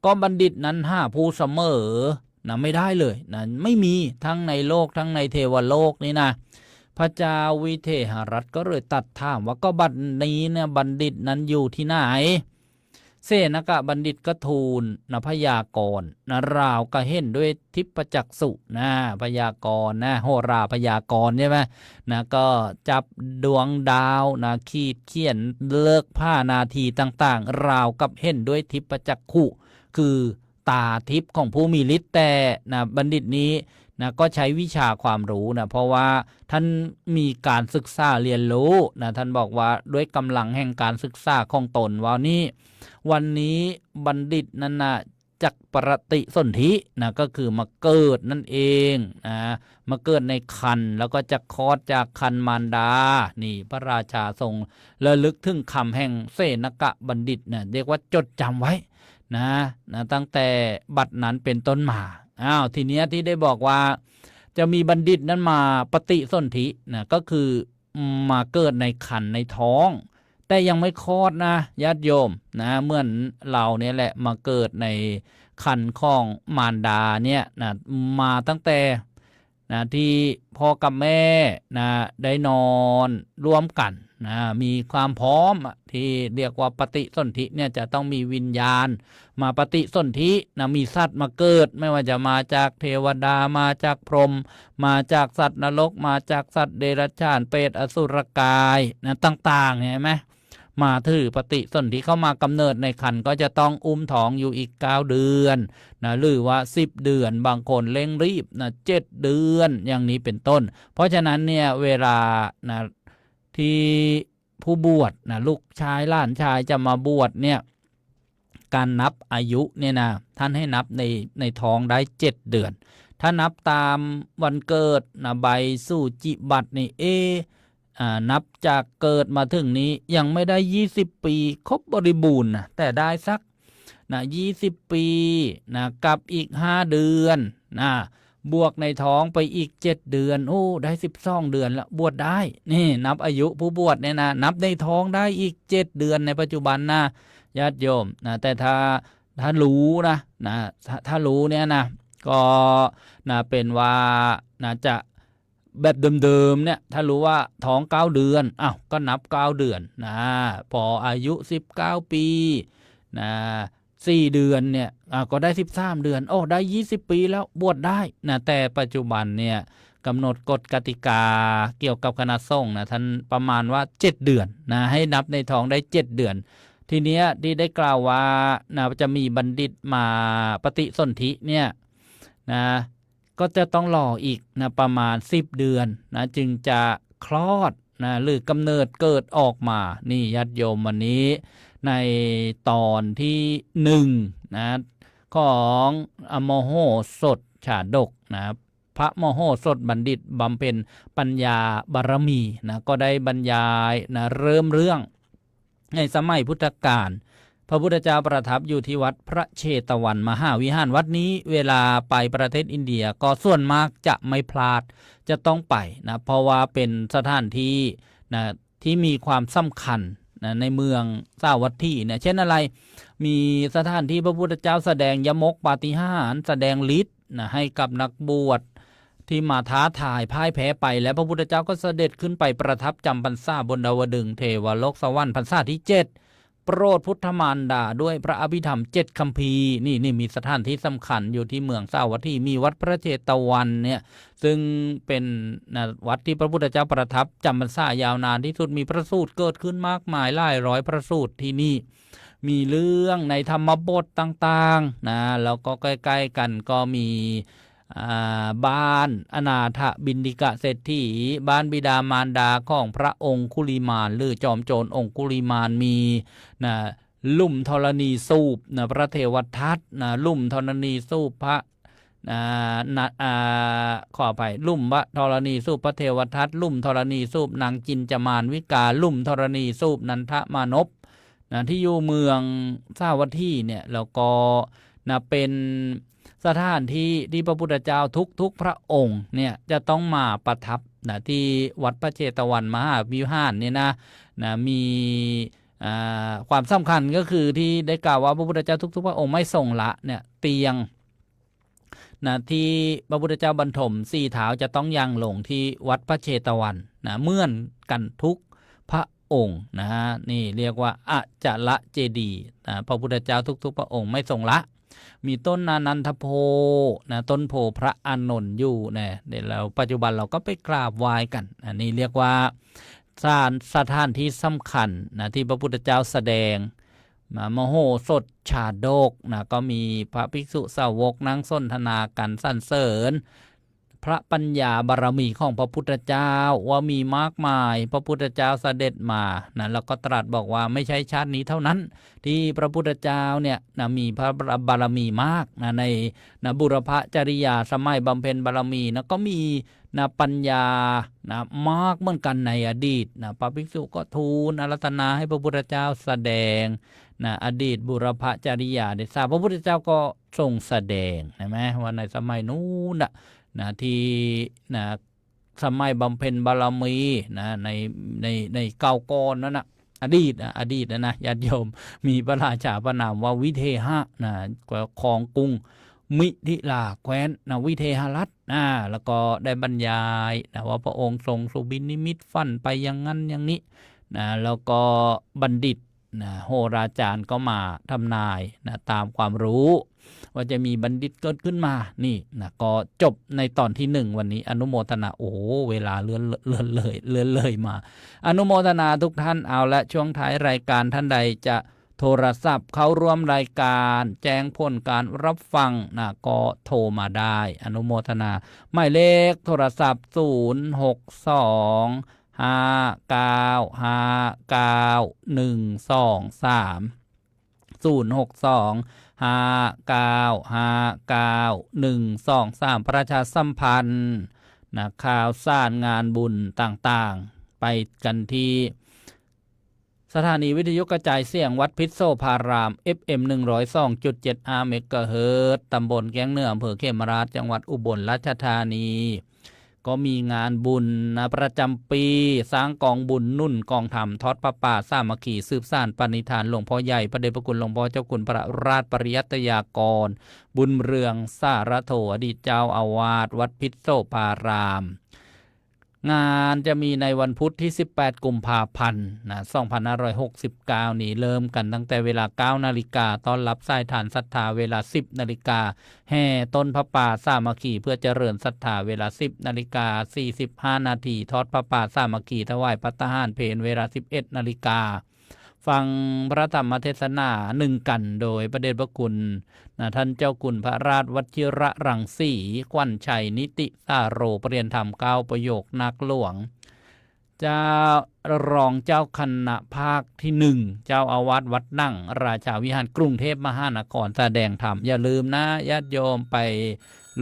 ก็บัณฑิตนั้น5ผู้เสมอนะไม่ได้เลยนะไม่มีทั้งในโลกทั้งในเทวโลกนี่นะพระเจ้าวิเทหรัตน์ก็เลยตัดถามว่าก็บัดนี้เนี่ยบัณฑิตนั้นอยู่ที่ไหนเสนกะบัณฑิตก็ทูลนะพยากรณ์นะราวก็เห็นด้วยทิพจักษุนะพยากรณ์นะโหราพยากรณ์ใช่ไหมนะก็จับดวงดาวนะขีดเขียนเลิกผ้านาทีต่างๆราวกับเห็นด้วยทิพจักขุคือตาทิพย์ของผู้มีฤทธิ์แต่นะบัณฑิตนี้นะก็ใช้วิชาความรู้นะเพราะว่าท่านมีการศึกษาเรียนรู้นะท่านบอกว่าด้วยกำลังแห่งการศึกษาของตนว่านี่วันนี้บัณฑิตนั้นนะ จักปรติสนธินะก็คือมาเกิดนั่นเองนะมาเกิดในครรภ์แล้วก็จะคลอดจากครรภ์มารดานี่พระราชาทรงระลึกถึงคำแห่งเสนกะบัณฑิตนะเรียกว่าจดจำไว้นะตั้งแต่บัดนั้นเป็นต้นมาทีเนี้ยที่ได้บอกว่าจะมีบัณฑิตนั้นมาปฏิสนธินะก็คือมาเกิดในครรภ์ในท้องแต่ยังไม่คลอดนะญาติโยมนะเหมือนเราเนี่ยแหละมาเกิดในครรภ์ของมารดาเนี่ยนะมาตั้งแต่นะที่พ่อกับแม่นะได้นอนร่วมกันนะมีความพร้อมที่เรียกว่าปฏิสนธิเนี่ยจะต้องมีวิญญาณมาปฏิสนธินะมีสัตว์มาเกิดไม่ว่าจะมาจากเทวดามาจากพรหมมาจากสัตว์นรกมาจากสัตว์เดรัจฉานเปรตอสุรกายนะต่างๆเห็นไหมมาถือปฏิสนธิเข้ามากำเนิดในครรภ์ก็จะต้องอุ้มท้องอยู่อีก9 เดือนนะหรือว่า10 เดือนบางคนเร่งรีบนะ7 เดือนอย่างนี้เป็นต้นเพราะฉะนั้นเนี่ยเวลานะที่ผู้บวชนะลูกชายหลานชายจะมาบวชเนี่ยการนับอายุเนี่ยนะท่านให้นับในท้องได้7 เดือนถ้านับตามวันเกิดนะใบสู่จิบัตรนี่นับจากเกิดมาถึงนี้ยังไม่ได้20 ปีครบบริบูรณ์นะแต่ได้สักนะ20 ปีนะกับอีก5 เดือนนะบวกในท้องไปอีก7 เดือนโอ้ได้12 เดือนแล้วบวชได้นี่นับอายุผู้บวชเนี่ยนะนับในท้องได้อีก7 เดือนในปัจจุบันนะญาติโยมนะแต่ถ้ารู้นะถ้ารู้เนี่ยนะก็นะเป็นว่านะจะแบบเดิมๆเนี่ยถ้ารู้ว่าท้อง9 เดือนก็นับ9 เดือนนะพออายุ19 ปีนะ4 เดือนเนี่ยก็ได้13 เดือนโอ้ได้20 ปีแล้วบวชได้นะแต่ปัจจุบันเนี่ยกำหนดกฎกติกาเกี่ยวกับคณะสงฆ์นะท่านประมาณว่า7 เดือนนะให้นับในท้องได้7 เดือนทีเนี้ยที่ได้กล่าวว่านะจะมีบัณฑิตมาปฏิสนธิเนี่ยนะก็จะต้องรออีกนะประมาณ10 เดือนนะจึงจะคลอดนะหรือกำเนิดเกิดออกมานี่ญาติโยมวันนี้ในตอนที่1นะของมโหสถชาดกนะพระมโหสถบัณฑิตบำเพ็ญปัญญาบารมีนะก็ได้บรรยายนะเริ่มเรื่องในสมัยพุทธกาลพระพุทธเจ้าประทับอยู่ที่วัดพระเชตวันมหาวิหารวัดนี้เวลาไปประเทศอินเดียก็ส่วนมากจะไม่พลาดจะต้องไปนะเพราะว่าเป็นสถานที่นะที่มีความสำคัญนะในเมืองสาวัตถีเนี่ยเช่นอะไรมีสถานที่พระพุทธเจ้าแสดงยมกปาฏิหาริย์แสดงฤทธิ์นะให้กับนักบวชที่มาท้าทายพ่ายแพ้ไปและพระพุทธเจ้าก็เสด็จขึ้นไปประทับจำพรรษาบนดาวดึงส์เทวโลกสวรรค์พรรษาที่7โปรดพุทธมารดาด้วยพระอภิธรรม7 คัมภีร์นี่มีสถานที่สำคัญอยู่ที่เมืองสาวัตถีมีวัดพระเชตวันเนี่ยซึ่งเป็นวัดที่พระพุทธเจ้าประทับจำพรรษายาวนานที่สุดมีพระสูตรเกิดขึ้นมากมายหลายร้อยพระสูตรที่นี่มีเรื่องในธรรมบทต่างๆนะแล้วก็ใกล้ๆกันก็มีบ้านอนาถบิณฑิกะเศรษฐีบ้านบิดามารดาของพระองคุลิมานหรือจอมโจรองคุลิมานมีนะลุ่มธรณีสูบนะพระเทวทัตนะลุ่มธรณีสูบพระขออภัยลุ่มพระธรณีสูบพระเทวทัตลุ่มธรณีสูบนางจินจมานวิกาลุ่มธรณีสูบนันทมานพนะที่อยู่เมืองสาวัตถีเนี่ยแล้วก็นะเป็นสถานที่พระพุทธเจ้าทุกพระองค์เนี่ยจะต้องมาประทับนะที่วัดพระเชตวันมหาวิหารเนี่ยนะมีความสำคัญก็คือที่ได้กล่าวว่าพระพุทธเจ้าทุกพระองค์ไม่ทรงละเนี่ยเตียงนะที่พระพุทธเจ้าบรรทม4 เท้าจะต้องยังลงที่วัดพระเชตวันนะเหมือนกันทุกพระองค์นะนี่เรียกว่าอจละเจดีย์นะพระพุทธเจ้าทุกพระองค์ไม่ทรงละมีต้นนันทโพนะต้นโพพระอานนท์อยู่เนี่ยเดี๋ยวเราปัจจุบันเราก็ไปกราบไหว้กันอันนี้เรียกว่าสถานที่สำคัญนะที่พระพุทธเจ้าแสดงมโหสถชาดกนะก็มีพระภิกษุสาวกนั่งสนทนากันสรรเสริญ พระปัญญาบารมีของพระพุทธเจ้าว่ามีมากมายพระพุทธเจ้าเสด็จมานะแล้วก็ตรัสบอกว่าไม่ใช่ชาตินี้เท่านั้นที่พระพุทธเจ้าเนี่ยนะมีพระบารมีมากนะในนะบุรพจริยาสมัยบำเพ็ญบารมีนะก็มีนะปัญญานะมากเหมือนกันในอดีตนะพระภิกษุก็ทูลอาราธนาให้พระพุทธเจ้าแสดงนะอดีตบุรพจริยาได้ทราบพระพุทธเจ้าก็ทรงแสดงใช่ไหมว่าในสมัยนู้นนะที่นะสมัยบำเพ็ญบารมีนะในเก่าก่อนนั่นนะอดีตนะญาติโยมมีพระราชาพระนามว่าวิเทหะนะของกรุงมิถิลาแคว้นนะวิเทหรัฐแล้วก็ได้บรรยายนะว่าพระองค์ทรงสุบินนิมิตฝันไปอย่างนั้นอย่างนี้นะแล้วก็บัณฑิตนะโหราจารย์ก็มาทำนายนะตามความรู้ว่าจะมีบัณฑิตเกิดขึ้นมานี่นะก็จบในตอนที่1วันนี้อนุโมทนาโอ้เวลาเลื่อนเลยมาอนุโมทนาทุกท่านเอาละช่วงท้ายรายการท่านใดจะโทรศัพท์เข้าร่วมรายการแจ้งผลการรับฟังนะก็โทรมาได้อนุโมทนาหมายเลขโทรศัพท์062595123ประชาสัมพันธ์นะข่าวสารงานบุญต่างๆไปกันที่สถานีวิทยุกระจายเสียงวัดพิษโสภาราม FM 102.75 เมกะเฮิรตซ์ตำบลแก้งเหนืออำเภอเขมราชจังหวัดอุบลราชธานีก็มีงานบุญนะประจำปีสร้างกองบุญนุ่นกองธรรมทอดพระป่าสามัคคีสืบสานปณิธานหลวงพ่อใหญ่พระเดชพระคุณหลวงพ่อเจ้าคุณพระราชปริยัตยากรบุญเรืองสารโถอดีตเจ้าอาวาสวัดพิษโสภารามงานจะมีในวันพุธที่18กุมภาพันธ์นะ2569นี้เริ่มกันตั้งแต่เวลา 9 นาฬิกาต้อนรับสายทานศรัทธาเวลา 10 นาฬิกาแห่ต้นพระป่าสามัคคีเพื่อเจริญศรัทธาเวลา 10 นาฬิกา 45 นาทีทอดพระป่าสามัคคีถวายภัตตาหารเพลเวลา 11 นาฬิกาฟังพระธรรมเทศนาหนึ่งกันโดยพระเดชพระคุณนะท่านเจ้าคุณพระราชวชิระรังสีขวัญชัยนิติสาโรปรริยนธรรม9ประโยคนักหลวงเจ้ารองเจ้าคณะภาคที่1เจ้าอาวาสวัดนั่งราชาวิหารกรุงเทพมหานครแสดงธรรมอย่าลืมนะญาติโยมไป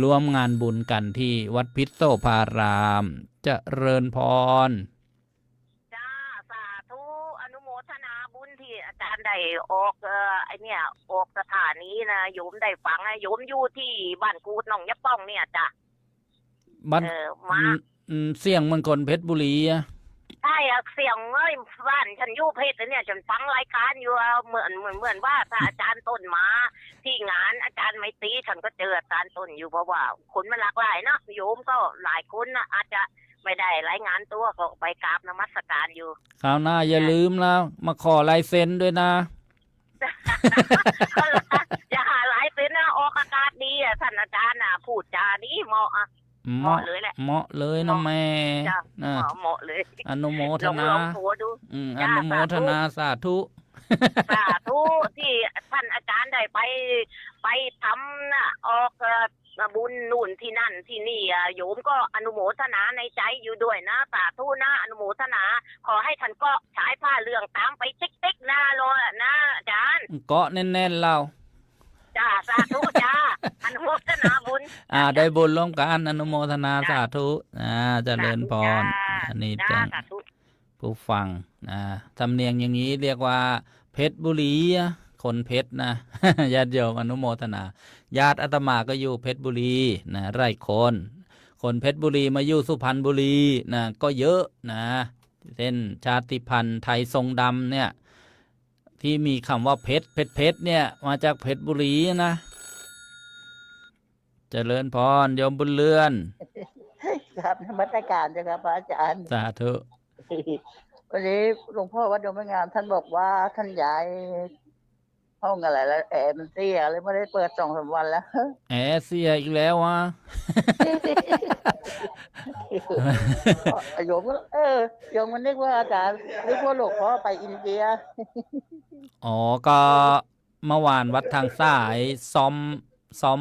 ร่วมงานบุญกันที่วัดพิษโสภารามเจริญพรอาจารย์ได้ออกไอเนี่ยออกสถานีนะโยมได้ฟังนะโยมอยู่ที่บ้านกูดหนองยะป้องเนี่ยจ้ะบ้านมาเสียงมันคนเพชรบุรีอ่ะใช่เสียงเอ้ยบ้านฉันอยู่เพชรเนี่ยฉันฟังรายการอยู่เหมือนว่าถ้าอาจารย์ต้นมาที่งานอาจารย์ไม่ตีฉันก็เจออาจารย์ต้นอยู่เพราะว่าคนมันหลากหลายเนาะโยมก็หลายคนนะอาจจะไม่ได้รายงานตัวก็ไปกราบนมัสการอยู่คราวหน้าอย่าลืมนะมาขอลายเซ็นด้วยนะอย่าหาลายเซ็นนะออกอากาศดีอ่ะท่านอาจารย์น่ะพูดจาดีเหมาะเลยแหละเหมาะเลยนะแม่เหมาะเลยอนุโมทนาอนุโมทนาสาธุที่ท่านอาจารย์ได้ไปทำน่ะออกบุญนู่นที่นั่นที่นี่โยมก็อนุโมทนาในใจอยู่ด้วยนะสาธุนะอนุโมทนาขอให้ท่านก็ฉายผ้าเรื่องตามไปติ๊กๆนะรอนะอาจารย์เกาะแน่นๆเราจ้าสาธุจ้าอนุโมทนาบุญได้บุญร่วมกันอนุโมทนาสาธุเจริญพรอันนี้จังผู้ฟังสำเนียงอย่างนี้เรียกว่าเพชรบุรีคนเพชรนะญาติโยมอนุโมทนาญาติอาตมาก็อยู่เพชรบุรีนะไร่คนเพชรบุรีมาอยู่สุพรรณบุรีนะก็เยอะนะเช่นชาติพันธุ์ไทยทรงดำเนี่ยที่มีคำว่าเพชรเนี่ยมาจากเพชรบุรีนะเจริญพรโยมบุญเรือนครับนมัสการจ้ะครับพระอาจารย์สาธุวันนี้หลวงพ่อวัดดงไม้งามท่านบอกว่าท่านย้ายห้องอะไรแล้วแอร์มันเสียเลยไม่ได้เปิด2-3 วันแล้วแอร์เสียอีกแล้ววะโยมก็โยมมันนึกว่าอาจารย์นึกว่าหลวงพ่อไปอินเดียอ๋อก็เมื่อวานวัดทางสายซ้อม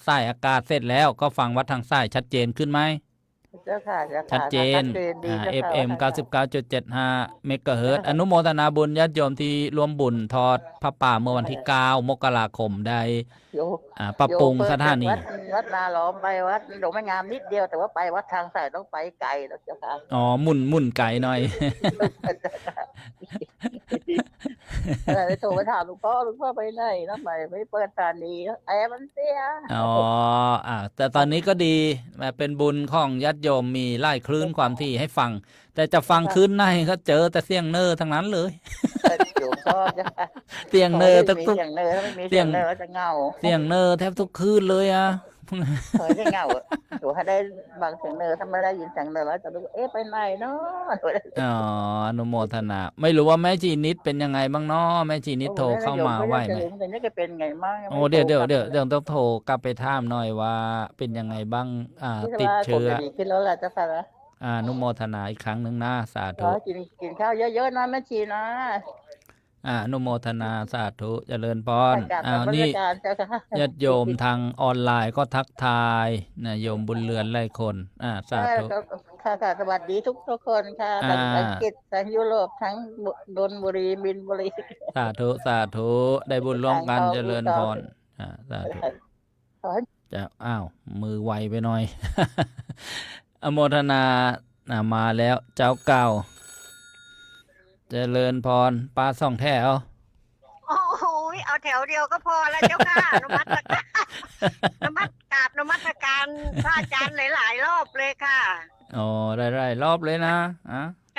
สายอากาศเสร็จแล้วก็ฟังวัดทางสายชัดเจนขึ้นไหม เจ้าค่ะเจ้าค่ะ ชัดเจน ดีเจ้าค่ะ FM 99.75 เมกะเฮิรตซ์อนุโมทนาบุญญาติโยมที่ร่วมบุญทอดพระป่าเมื่อวันที่ 9 มกราคมได้ โย ปรับปรุงสถานี วัดนาหลอมไปวัดดงไม่งามนิดเดียวแต่ว่าไปวัดทางสายต้องไปไกลแล้วเจ้าค่ะ อ๋อหมุนไก่หน่อย เลยโทรไปถามหลวงพ่อไปไหนทำไมไม่เปิดสถานีแอร์มันเสีย อ๋อแต่ตอนนี้ก็ดีเป็นบุญของญาติโยมมีไล่คลื่นความถี่ให้ฟัง แต่จะฟังคลื่นไหนก็เจอแต่เสียงเนอทั้งนั้นเลย โยมชอบจ้ะ เสียงเนอทุก เสียงเนอถ้าไม่มีเสียงเนอจะเหงา เสียงเนอแทบทุกคืนเลยอ่ะ เคยได้เหงาหนูถ้าได้บางเสียงเนอถ้าไม่ได้ยินเสียงเนอแล้วจะรู้ไปไหนเนาะ อ๋ออนุโมทนา ไม่รู้ว่าแม่จีนิดเป็นยังไงบ้างเนาะแม่จีนิดโทรเข้ามาไหวไหม แต่นี่ก็เป็นไงบ้าง โอ้เดี๋ยวต้องโทรกลับไปถามหน่อยว่าเป็นยังไงบ้างติดเชื้อ ดีขึ้นแล้วแหละเจ้าค่ะนะ อนุโมทนาอีกครั้งหนึ่งนะสาธุ กินข้าวเยอะๆนะแม่ชีนะ อนุโมทนาสาธุเจริญพร นี่ นี่ญาติโยมทางออนไลน์ก็ทักทายนะโยมบุญเรือนหลายคนสาธุ ค่ะสวัสดีทุกคนค่ะทั้งอังกฤษทั้งยุโรปทั้งดนบุรีบินบุรี สาธุได้บุญร่วมกันเจริญพรสาธุจะมือไวไปหน่อย อโมทนามาแล้วเจ้าเก่าเจริญพรปลาสองแถว โอ้โหเอาแถวเดียวก็พอแล้วเจ้าค่ะนมัสการนมัสการพระอาจารย์หลายๆรอบเลยค่ะ อ๋อได้รอบเลยนะ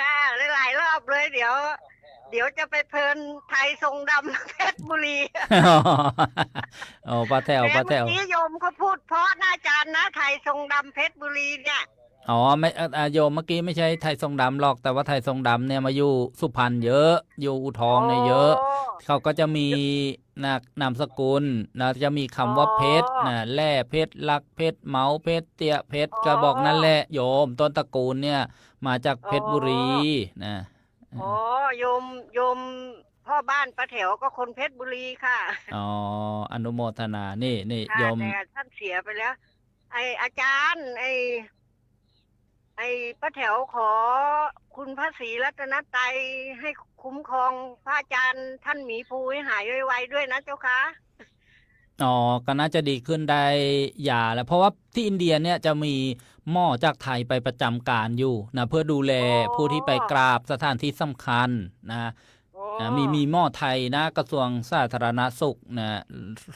ค่ะหลายๆรอบเลยเดี๋ยวจะไปเพลินไทยทรงดำเพชรบุรี อ๋อปลาแถว เมื่อกี้โยมเขาพูดเพราะนะอาจารย์นะไทยทรงดำเพชรบุรีเนี่ยอ๋อไม่โยมเมื่อกี้ไม่ใช่ไทยทรงดำหรอกแต่ว่าไทยทรงดำเนี่ยมาอยู่สุพรรณเยอะอยู่อุทองเนี่ยเยอะเขาก็จะมีนามสกุลจะมีคำว่าเพชรแร่เพชรลักเพชรเมาเพชรเตี้ยเพชรก็บอกนั่นแหละโยมต้นตระกูลเนี่ยมาจากเพชรบุรีนะอ๋อโยมพ่อบ้านป้าแถวก็คนเพชรบุรีค่ะอ๋ออนุโมทนานี่โยมแต่ท่านเสียไปแล้วอาจารย์ป้าแถวขอคุณพระศรีรัตนตรัยให้คุ้มครองพระอาจารย์ท่านหมีภูให้หายไวๆด้วยนะเจ้าค่ะอ๋อก็น่าจะดีขึ้นได้ยาแล้วเพราะว่าที่อินเดียเนี่ยจะมีหมอจากไทยไปประจำการอยู่นะเพื่อดูแลผู้ที่ไปกราบสถานที่สำคัญนะมีหมอไทยนะกระทรวงสาธารณสุขนะ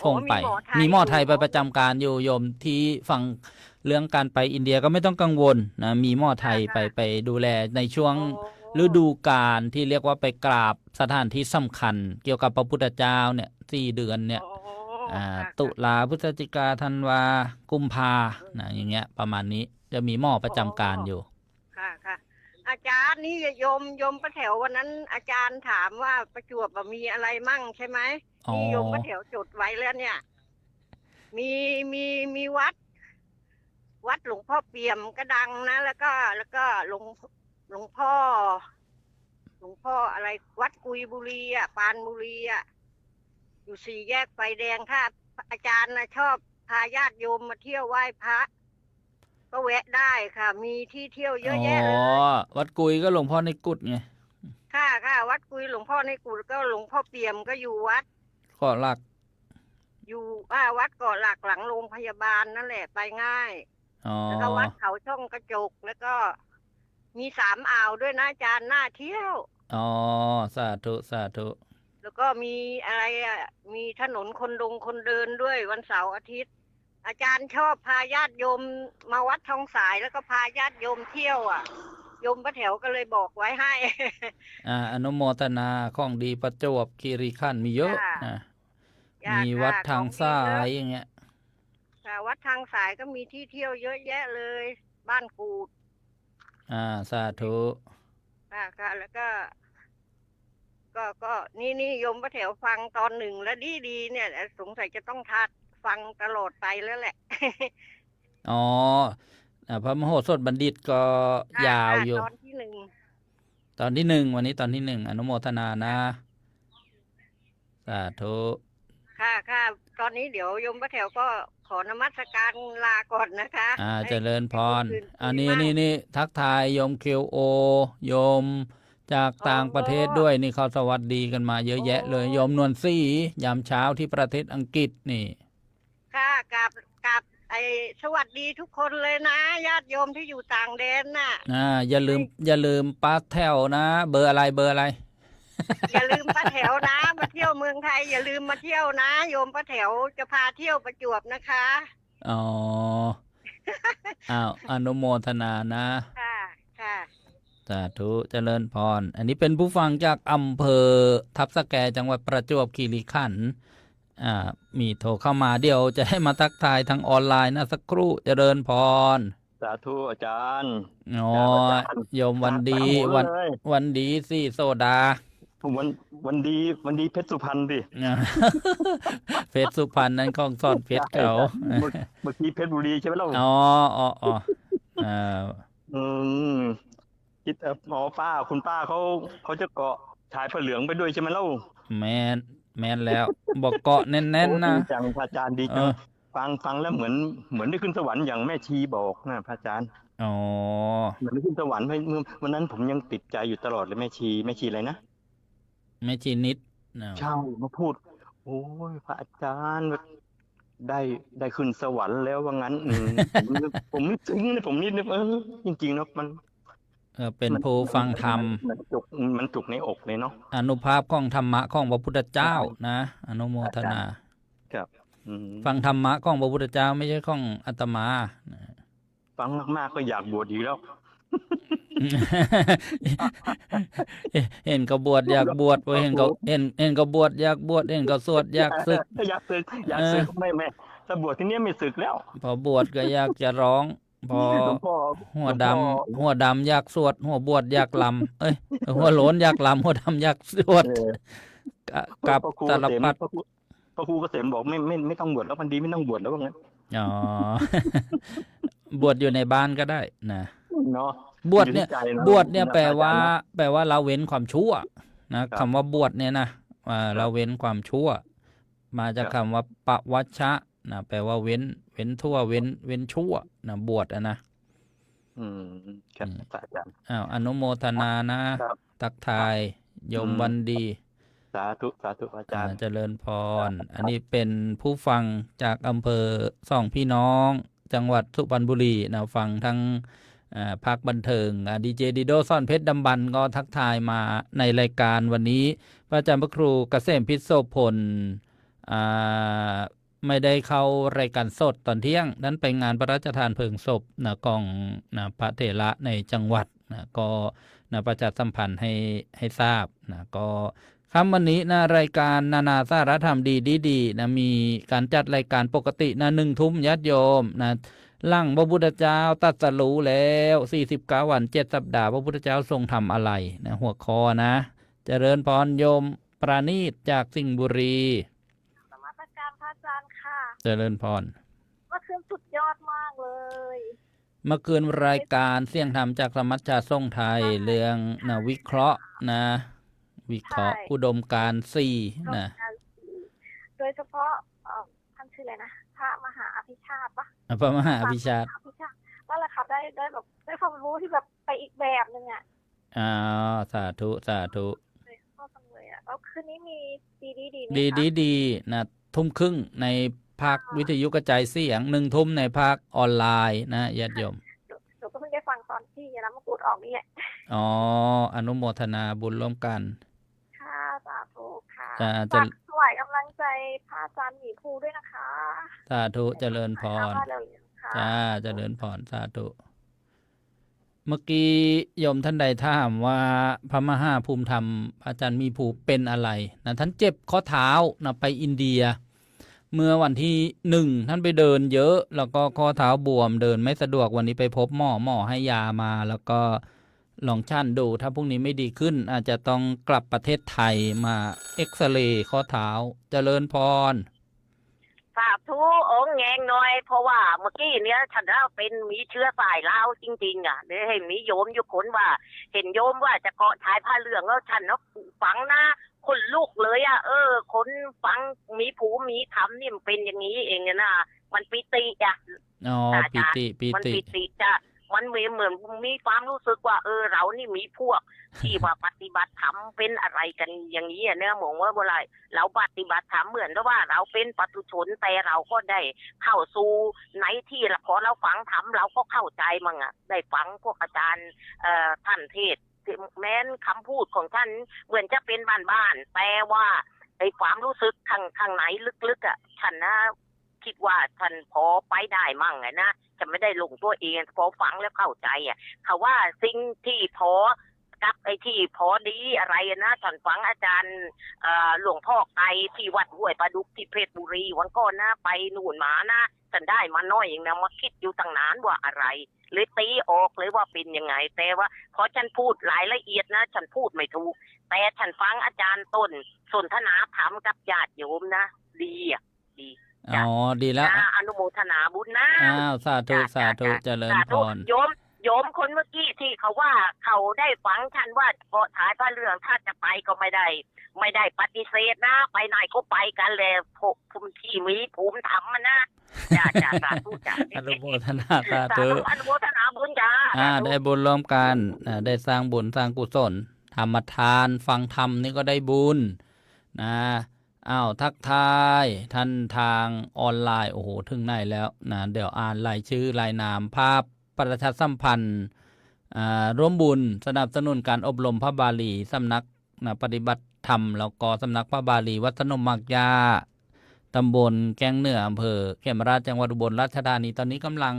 ส่งไปมีหมอไทยไปประจำการอยู่โยมที่ฟังเรื่องการไปอินเดียก็ไม่ต้องกังวลนะมีหมอไทยไปดูแลในช่วงฤดูกาลที่เรียกว่าไปกราบสถานที่สำคัญเกี่ยวกับพระพุทธเจ้าเนี่ย4 เดือนเนี่ยตุลาพฤศจิกาธันวากุมภานะอย่างเงี้ยประมาณนี้จะมีหมอประจำการอยู่ค่ะอาจารย์นี่โยมป้าแถววันนั้นอาจารย์ถามว่าประจวบมีอะไรมั่งใช่ไหมนี่โยมป้าแถวจดไว้แล้วเนี่ยมีวัดหลวงพ่อเปี่ยมก็ดังนะแล้วก็หลวงพ่ออะไรวัดกุยบุรีปานบุรีอยู่4 แยกไฟแดงถ้าอาจารย์ชอบพาญาติโยมมาเที่ยวไหว้พระก็แวะได้ค่ะมีที่เที่ยวเยอะแยะเลยวัดกุยก็หลวงพ่อในกุฏไงค่ะวัดกุยหลวงพ่อในกุฏก็หลวงพ่อเปี่ยมก็อยู่วัดเกาะหลักอยู่วัดเกาะหลักหลังโรงพยาบาลนั่นแหละไปง่ายแล้วก็วัดเขาช่องกระจกแล้วก็มี3 อ่าวด้วยนะอาจารย์น่าเที่ยวสาธุแล้วก็มีอะไรมีถนนคนเดินด้วยวันเสาร์อาทิตย์อาจารย์ชอบพาญาติโยมมาวัดทองสายแล้วก็พาญาติโยมเที่ยวโยมป้าแถวก็เลยบอกไว้ให้อนุโมทนาของดีประจวบคีรีขันธ์มีเยอะมีวัดทางสายอย่างเงี้ยวัดทางสายก็มีที่เที่ยวเยอะแยะเลยบ้านกูดสาธุค่ะแล้วก็นี่โยมป้าแถวฟังตอน1แล้วดีเนี่ยสงสัยจะต้องฟังตลอดไปแล้วแหละพระมโหสถบัณฑิตก็ยาวอยู่ตอนที่ 1วันนี้ตอนที่ 1อนุโมทนานะสาธุค่ะตอนนี้เดี๋ยวโยมป้าแถวก็ ขอนมัสการลาก่อนนะคะ เจริญพร ให้ อัน คุย นี้ มั่ง นี่ทักทายโยมคิวโอโยมจากต่างประเทศด้วยนี่เขาสวัสดีกันมาเยอะแยะเลยโยมนวลซี่ยามเช้าที่ประเทศอังกฤษนี่ ค่ะกับสวัสดีทุกคนเลยนะญาติโยมที่อยู่ต่างแดนน่ะ อย่าลืมป้าแถวนะ เบอร์อะไร อย่าลืมป้าแถวนะ มาเที่ยวเมืองไทยอย่าลืมมาเที่ยวนะ โยมป้าแถวจะพาเที่ยวประจวบนะคะ อ๋อ อ้าวอนุโมทนานะ ค่ะค่ะ สาธุเจริญพร อันนี้เป็นผู้ฟังจากอำเภอทับสแกจังหวัดประจวบคีรีขันธ์มีโทรเข้ามาเดี๋ยวจะให้มาทักทายทางออนไลน์นะสักครู่เจริญพร สาธุอาจารย์ อ๋อ อาจารย์ โยมวันดี ตามผมเลย วันดีสิโซดา วันดีเพชรสุพรรณดิ เพชรสุพรรณนั้นของซ่อนเพชรเขา เมื่อกี้เพชรบุรีใช่ไหมล่ะ อ๋ออ่า อืมคิดป้าคุณป้าเขาจะเกาะชายผ้าเหลืองไปด้วยใช่ไหมเล่า แม่นแล้ว บอกเกาะแน่นๆนะ โอ้ดีจังพระอาจารย์ดีจังฟังแล้วเหมือนได้ขึ้นสวรรค์อย่างแม่ชีบอกนะพระอาจารย์ อ๋อ เหมือนได้ขึ้นสวรรค์วันนั้นผมยังติดใจอยู่ตลอดเลยแม่ชีอะไรนะ แม่ชีนิด เช่ามาพูด โอ้ยพระอาจารย์ได้ขึ้นสวรรค์แล้วว่างั้นผมนึกถึงนะผมนิดนึงจริงๆเนาะมัน เป็นผู้ฟังธรรม มันจุกในอกเลยเนาะ อนุภาพของธรรมะของพระพุทธเจ้านะ อนุโมทนา ครับฟังธรรมะของพระพุทธเจ้าไม่ใช่ของอาตมา ฟังมากๆก็อยากบวชอีกแล้ว เห็นก็บวชอยากบวชเห็นก็บวชอยากบวชเห็นก็สวดอยากศึก อยากศึกไม่ถ้าบวชที่นี้ไม่ศึกแล้ว พอบวชก็อยากจะร้อง พอ หลวงพ่อ หัวดำอยากสวดหัวบวชอยากลำหัวโหลนอยากลำหัวดำอยากสวดกับ พระครู สารพัด พระครูเกษมบอกไม่ต้องบวชแล้วมันดีไม่ต้องบวชแล้วว่างั้น อ๋อ บวชอยู่ในบ้านก็ได้นะ เนาะ บวชเนี่ย อยู่ที่ใจนะ บวชเนี่ยแปลว่า อาจารย์ แปลว่าเราเว้นความชั่วนะครับ คำว่าบวชเนี่ยนะเราเว้นความชั่ว มาจาก ครั คำ บ ว่าปวัชชะนะแปลว่าเว้นทั่วเว้นชั่วนะบวชนะ ครับอาจารย์ อนุโมทนานะครับ ตักทายโยมวันดี สาธุอาจารย์ เจริญพร อันนี้เป็นผู้ฟังจากอำเภอสองพี่น้อง จังหวัดสุพรรณบุรีนะฟังทั้งภาคบันเทิงดีเจดิโดซ่อนเพชรดำบันก็ทักทายมาในรายการวันนี้พระอาจารย์พระครูเกษมพิษโสพลไม่ได้เข้ารายการสดตอนเที่ยงนั้นไปงานพระราชทานเพลิงศพนะของนะพระเถระในจังหวัดนะก็นะประชาสัมพันธ์ให้ทราบนะก็คำวันนี้นะรายการนานาสาระธรรมดีนะมีการจัดรายการปกตินะ1 ทุ่มญาติโยมนะหลังพระพุทธเจ้าตรัสรู้แล้ว49 วัน7 สัปดาห์พระพุทธเจ้าทรงทำอะไรนะหัวข้อนะเจริญพรโยมปราณีตจากสิงห์บุรี นมัสการพระอาจารย์ค่ะ เจริญพร เมื่อคืนสุดยอดมากเลย เมื่อคืนรายการเสี่ยงธรรมจากสมัชชาทรงไทยเรื่องนะวิเคราะห์นะวิเคราะห์อุดมการณ์4นะ โดยเฉพาะท่านชื่ออะไรนะพระมหาอภิชาติปะ พระมหาอภิชาติ นั่นแหละค่ะได้แบบได้ความรู้ที่แบบไปอีกแบบนึงอ่ะ สาธุเลยชอบจังเลยอ่ะแล้วคืนนี้มีดีไหม ดีนะทุ่มครึ่งในภาควิทยุกระจายเสียง1 ทุ่มในภาคออนไลน์นะญาติโยม หนูก็เพิ่งได้ฟังตอนที่ยาน้ำมะกรูดออกนี่แหละ อนุโมทนาบุญร่วมกัน ค่ะสาธุค่ะ จะ ฝากถวายกำลังใจพระอาจารย์หมีภูด้วยนะคะ สาธุเจริญพร ค่ะเร็วๆค่ะ จ้าเจริญพรสาธุเมื่อกี้โยมท่านใดถามว่าพระมหาภูมิธรรมอาจารย์มีภูเป็นอะไรนะท่านเจ็บข้อเท้านะไปอินเดีย เมื่อวันที่1ท่านไปเดินเยอะแล้วก็ข้อเท้าบวมเดินไม่สะดวกวันนี้ไปพบหมอให้ยามา แล้วก็ลองชั่นดูถ้าพรุ่งนี้ไม่ดีขึ้น อาจจะต้องกลับประเทศไทยมาเอ็กซเรย์ข้อเท้าเจริญพร สาธุองค์แงงหน่อยเพราะว่าเมื่อกี้เนี้ยฉันเราเป็นมีเชื้อสายลาวจริงๆอ่ะเดี๋ยวเห็นมีโยมอยู่คนว่า เห็นโยมว่าจะเกาะชายผ้าเหลืองแล้วฉันเนาะฟังนะ คนลุกเลยคนฟังมีผูมีธรรมนี่มันเป็นอย่างนี้เองนะมันปิติอ่ะ อ๋อปิติปิ มัน ติ ปิติจะมันเหมือนมีความรู้สึกว่าเรานี่มีพวกที่ว่าปฏิบัติธรรมเป็นอะไรกันอย่างนี้เนี่ยมองว่าเมื่อไรเราปฏิบัติธรรมเหมือนว่าเราเป็นปุถุชนแต่เราก็ได้เข้าสู่ในที่พอเราฟังธรรมเราก็เข้าใจมั่งอ่ะได้ฟังพวกอาจารย์ท่านเทศแม้นคำพูดของท่านเหมือนจะเป็นบ้านๆแต่ว่าไอ้ความรู้สึกข้างไหนลึกๆอ่ะฉันนะคิดว่าท่านพอไปได้มั่งไงนะจะไม่ได้ลงตัวเองพอฟังแล้วเข้าใจอ่ะเขาว่าสิ่งที่พอกับไอ้ที่พอดีอะไรนะท่านฟังอาจารย์หลวงพ่อไกรที่วัดห้วยปลาดุกที่เพชรบุรีวันก่อนนะไปนู่นมานะฉันได้มาน้อยเองนะมาคิดอยู่ตั้งนานว่าอะไรเลยตีออกเลยว่าเป็นยังไงแต่ว่าพอฉันพูดรายละเอียดนะฉันพูดไม่ถูกแต่ฉันฟังอาจารย์ต้นสนทนาธรรมกับญาติโยมนะดีอ่ะดี อ๋อดีแล้ว อนุโมทนาบุญนะ อ้าวสาธุสาธุเจริญพร โยมคนเมื่อกี้ที่เขาว่าเขาได้ฟังฉันว่าพอถ่ายพระเรื่องถ้าจะไปก็ไม่ได้ปฏิเสธนะไปไหนก็ไปกันเลยภูมิที่มีภูมิธรรมนะจ้าสาธุจ้า อนุโมทนาสาธุ อนุโมทนาบุญจ้า ได้บุญร่วมกันได้สร้างบุญสร้างกุศลธรรมทานฟังธรรมนี่ก็ได้บุญนะอ้าวทักทายท่านทางออนไลน์โอ้โหถึงไหนแล้วนะเดี๋ยวอ่านรายชื่อรายนามภาพประชาสัมพันธ์ร่วมบุญสนับสนุนการอบรมพระบาลีสำนักปฏิบัติธรรมแล้วก็สำนักพระบาลีวัดสนมมักยาตำบลแกงเหนืออำเภอเขมราชจังหวัดอุบลราชธานีตอนนี้กำลัง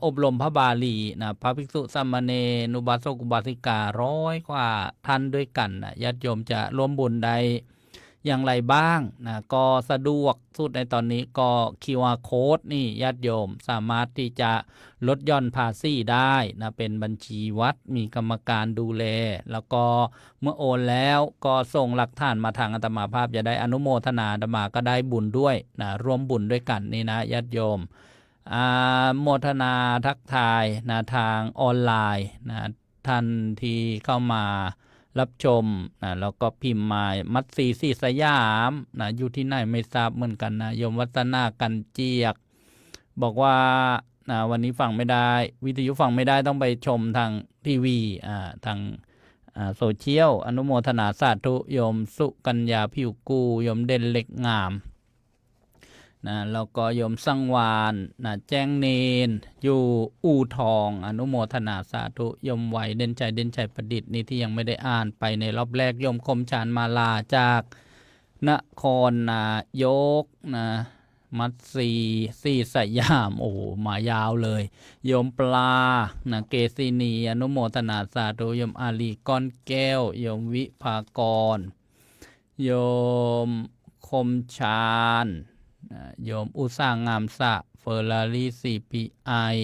อบรมพระบาลีพระภิกษุสามเณรอุบาสกอุบาสิกา100 กว่าท่านด้วยกันญาติโยมจะร่วมบุญใดอย่างไรบ้างก็สะดวกสุดในตอนนี้ก็ QR Code นี่ญาติโยมสามารถที่จะลดหย่อนภาษีได้เป็นบัญชีวัดมีกรรมการดูแลแล้วก็เมื่อโอนแล้วก็ส่งหลักฐานมาทางอาตมาภาพจะได้อนุโมทนาอาตมาก็ได้บุญด้วยร่วมบุญด้วยกันนี่นะญาติโยมโมทนาทักทายทางออนไลน์ท่านที่เข้ามารับชมแล้วก็พิมพ์มามัดสีสยามอยู่ที่ไหนไม่ทราบเหมือนกันนะโยมวัฒนากันเจียกบอกว่าวันนี้ฟังไม่ได้วิทยุฟังไม่ได้ต้องไปชมทางทีวีทางโซเชียลอนุโมทนาสาธุโยมสุกัญญาผิวกูโยมเด่นเล็กงามแล้วก็โยมสังวานแจ้งเนนอยู่อู่ทองอนุโมทนาสาธุโยมไหวเด่นใจประดิษฐ์นี่ที่ยังไม่ได้อ่านไปในรอบแรกโยมคมชานมาลาจากนครนายกมัดสีสยามโอ้โหมายาวเลยโยมปลาเกษินีอนุโมทนาสาธุโยมอาลีก้อนแก้วโยมวิภากรโยมคมชานโยมอุสางามสะเฟอร์รารี่ CPI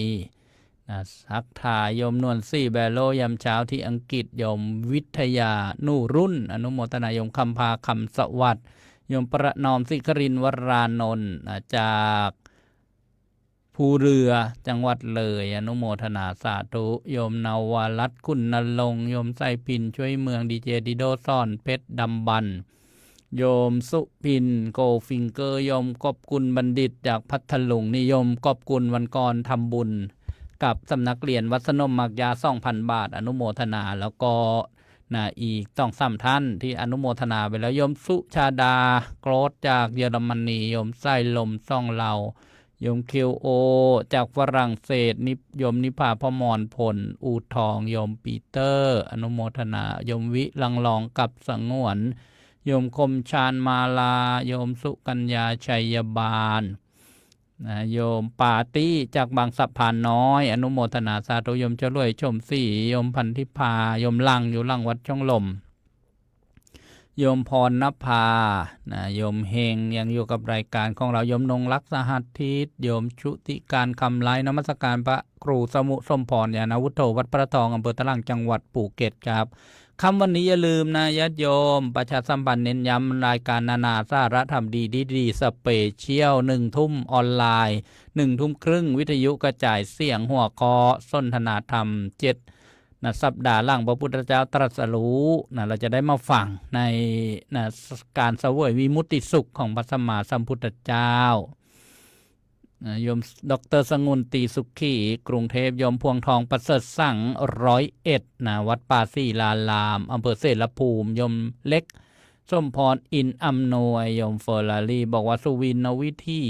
สักทายโยมนวลซี่แบโลยามเช้าที่อังกฤษโยมวิทยานูรุ่นอนุโมทนาโยมคำพาคำสวัสดิ์โยมประนอมสิครินทร์วรานนท์จากภูเรือจังหวัดเลยอนุโมทนาสาธุโยมนาวารัตน์คุณนรงค์โยมไสพินช่วยเมืองดีเจดิโดซ่อนเพชรดำบันโยมสุพินโกฟิงเกอร์โยมกอบกุลบัณฑิตจากพัทลุงนิยมกอบกุลวันก่อนทำบุญกับสำนักเรียนวัดสนมมักยา 2,000 บาทอนุโมทนาแล้วก็อีก2-3 ท่านที่อนุโมทนาไปแล้วโยมสุชาดาโกรธจากเยอรมนีโยมไส้ลมซ่องเราโยมคิวโอจากฝรั่งเศสโยมนิพาพมรพลอูทองโยมปีเตอร์อนุโมทนาโยมวิลังลองกับสงวนโยมคมชานมาลาโยมสุกัญญาชัยบาลโยมปาตี้จากบางสะพานน้อยอนุโมทนาสาธุโยมเจริญชมศรีโยมพันธิพาโยมลังอยู่ลังวัดช่องลมโยมพรณภาโยมเฮงยังอยู่กับรายการของเราโยมนงรักสหัสทิศโยมชุติการคำไล้นมัสการพระครูสมุสมพรญาณวุฒโธวัดพระทองอำเภอตะลังจังหวัดภูเก็ตครับคำวันนี้อย่าลืมนะญาติโยมประชาสัมพันธ์เน้นย้ำรายการนานาสาระธรรมดีสเปเชียล1 ทุ่มออนไลน์1 ทุ่มครึ่งวิทยุกระจายเสียงหัวข้อสนทนาธรรม7 นะสัปดาห์หลังพระพุทธเจ้าตรัสรู้นะเราจะได้มาฟังในนะการเสวยวิมุตติสุขของพระสัมมาสัมพุทธเจ้าโยมดร.สงุนตีสุขีกรุงเทพโยมพวงทองประเสริฐสัง101นะวัดป่าศรีลารามอำเภอเสรภูมิโยมเล็กส้มพรอินอำนวยโยมเฟอร์รารี่บอกว่าสุวินวิถี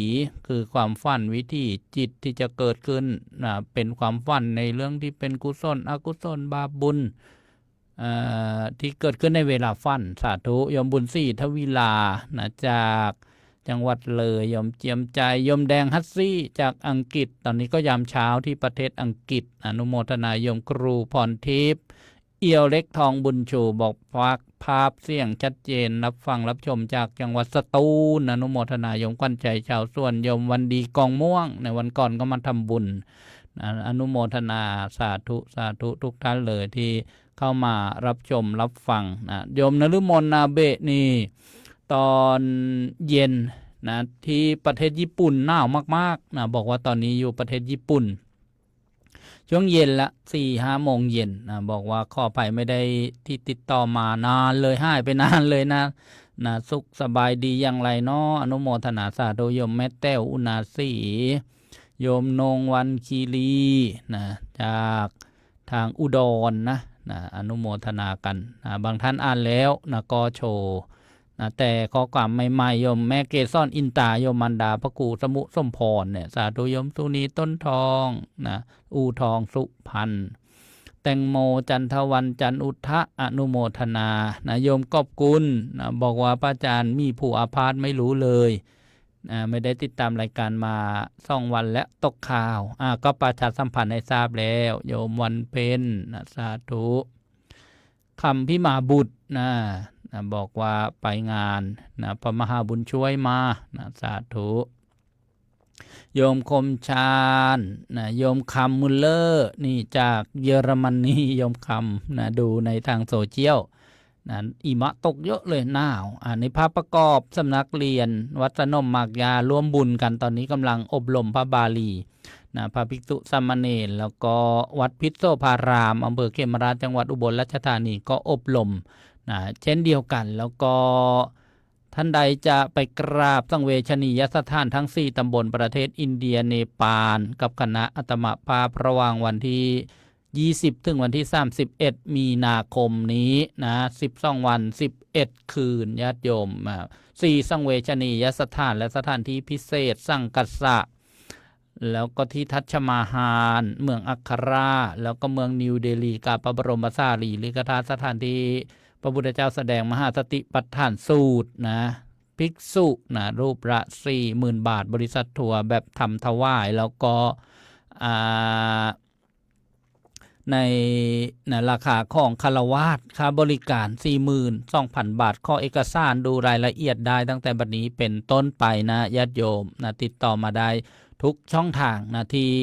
คือความฝันวิถีจิตที่จะเกิดขึ้นนะเป็นความฝันในเรื่องที่เป็นกุศลอกุศลบาปบุญที่เกิดขึ้นในเวลาฝันสาธุโยมบุญศรีทวีลานะจากจังหวัดเลยโยมเจียมใจโยมแดงฮัตซี่จากอังกฤษตอนนี้ก็ยามเช้าที่ประเทศอังกฤษอนุโมทนาโยมครูพรทิพย์เอี่ยวเล็กทองบุญชูบอกฟักภาพเสียงชัดเจนรับฟังรับชมจากจังหวัดสตูลอนุโมทนาโยมขวัญใจชาวส่วนโยมวันดีกองม่วงในวันก่อนก็มาทำบุญอนุโมทนาสาธุสาธุทุกท่านเลยที่เข้ามารับชมรับฟังโยมนฤมลนาเบะนี่ตอนเย็นนะที่ประเทศญี่ปุ่นหนาวมากๆนะบอกว่าตอนนี้อยู่ประเทศญี่ปุ่นช่วงเย็นละ 4-5 โมงเย็นนะบอกว่าขออภัยไม่ได้ที่ติดต่อมานานเลยหายไปนานเลยนะสุขสบายดีอย่างไรเนาะอนุโมทนาสาธุโยมแม่แต้วอุณาสีโยมนงวันคีรีนะจากทางอุดรนะอนุโมทนากันบางท่านอ่านแล้วนะก็โชว์แต่ข้อความใหม่ๆโยมแม่เกศรอินตาโยมมันดาพระกูสมุสมพรเนี่ยสาธุโยมสุนีต้นทองนะอูทองสุพันธ์แตงโมจันทวันจันอุทะอนุโมทนานะโยมกอบกุลนะบอกว่าพระอาจารย์มีผู้อาพาธไม่รู้เลยไม่ได้ติดตามรายการมา2 วันและตกข่าวก็ประชาสัมพันธ์ให้ทราบแล้วโยมวันเพ็ญนะสาธุคำพิมาบุตรบอกว่าไปงานพระมหาบุญช่วยมาสาธุโยมคมชาญโยมคำมุลเลอร์นี่จากเยอรมนีโยมคำดูในทางโซเชียลอิมะตกเยอะเลยหนาวในภาพประกอบสำนักเรียนวัดสนมมากยาร่วมบุญกันตอนนี้กำลังอบรมพระบาลีพระภิกษุสามเณรแล้วก็วัดพิษโสภารามอำเภอเขมราชจังหวัดอุบลราชธานีก็อบรมเช่นเดียวกันแล้วก็ท่านใดจะไปกราบสังเวชนียสถานทั้ง4ตำบลประเทศอินเดียเนปาลกับคณะอาตมาภาพระหว่างวันที่20ถึงวันที่31มีนาคมนี้12 วัน11 คืนญาติโยม4สังเวชนียสถานและสถานที่พิเศษสังกัสสะแล้วก็ที่ทัชมาฮานเมืองอัคราแล้วก็เมืองนิวเดลีกับพระบรมสารีริกธาตุสถานที่พระพุทธเจ้าแสดงมหาสติปัฏฐานสูตรภิกษุรูปละ 40,000 บาทบริษัททัวร์แบบทำถวายแล้วก็ในราคาของคารวาสค่าบริการ 42,000 บาทข้อเอกสารดูรายละเอียดได้ตั้งแต่บัดนี้เป็นต้นไปญาติโยมติดต่อมาได้ทุกช่องทางที่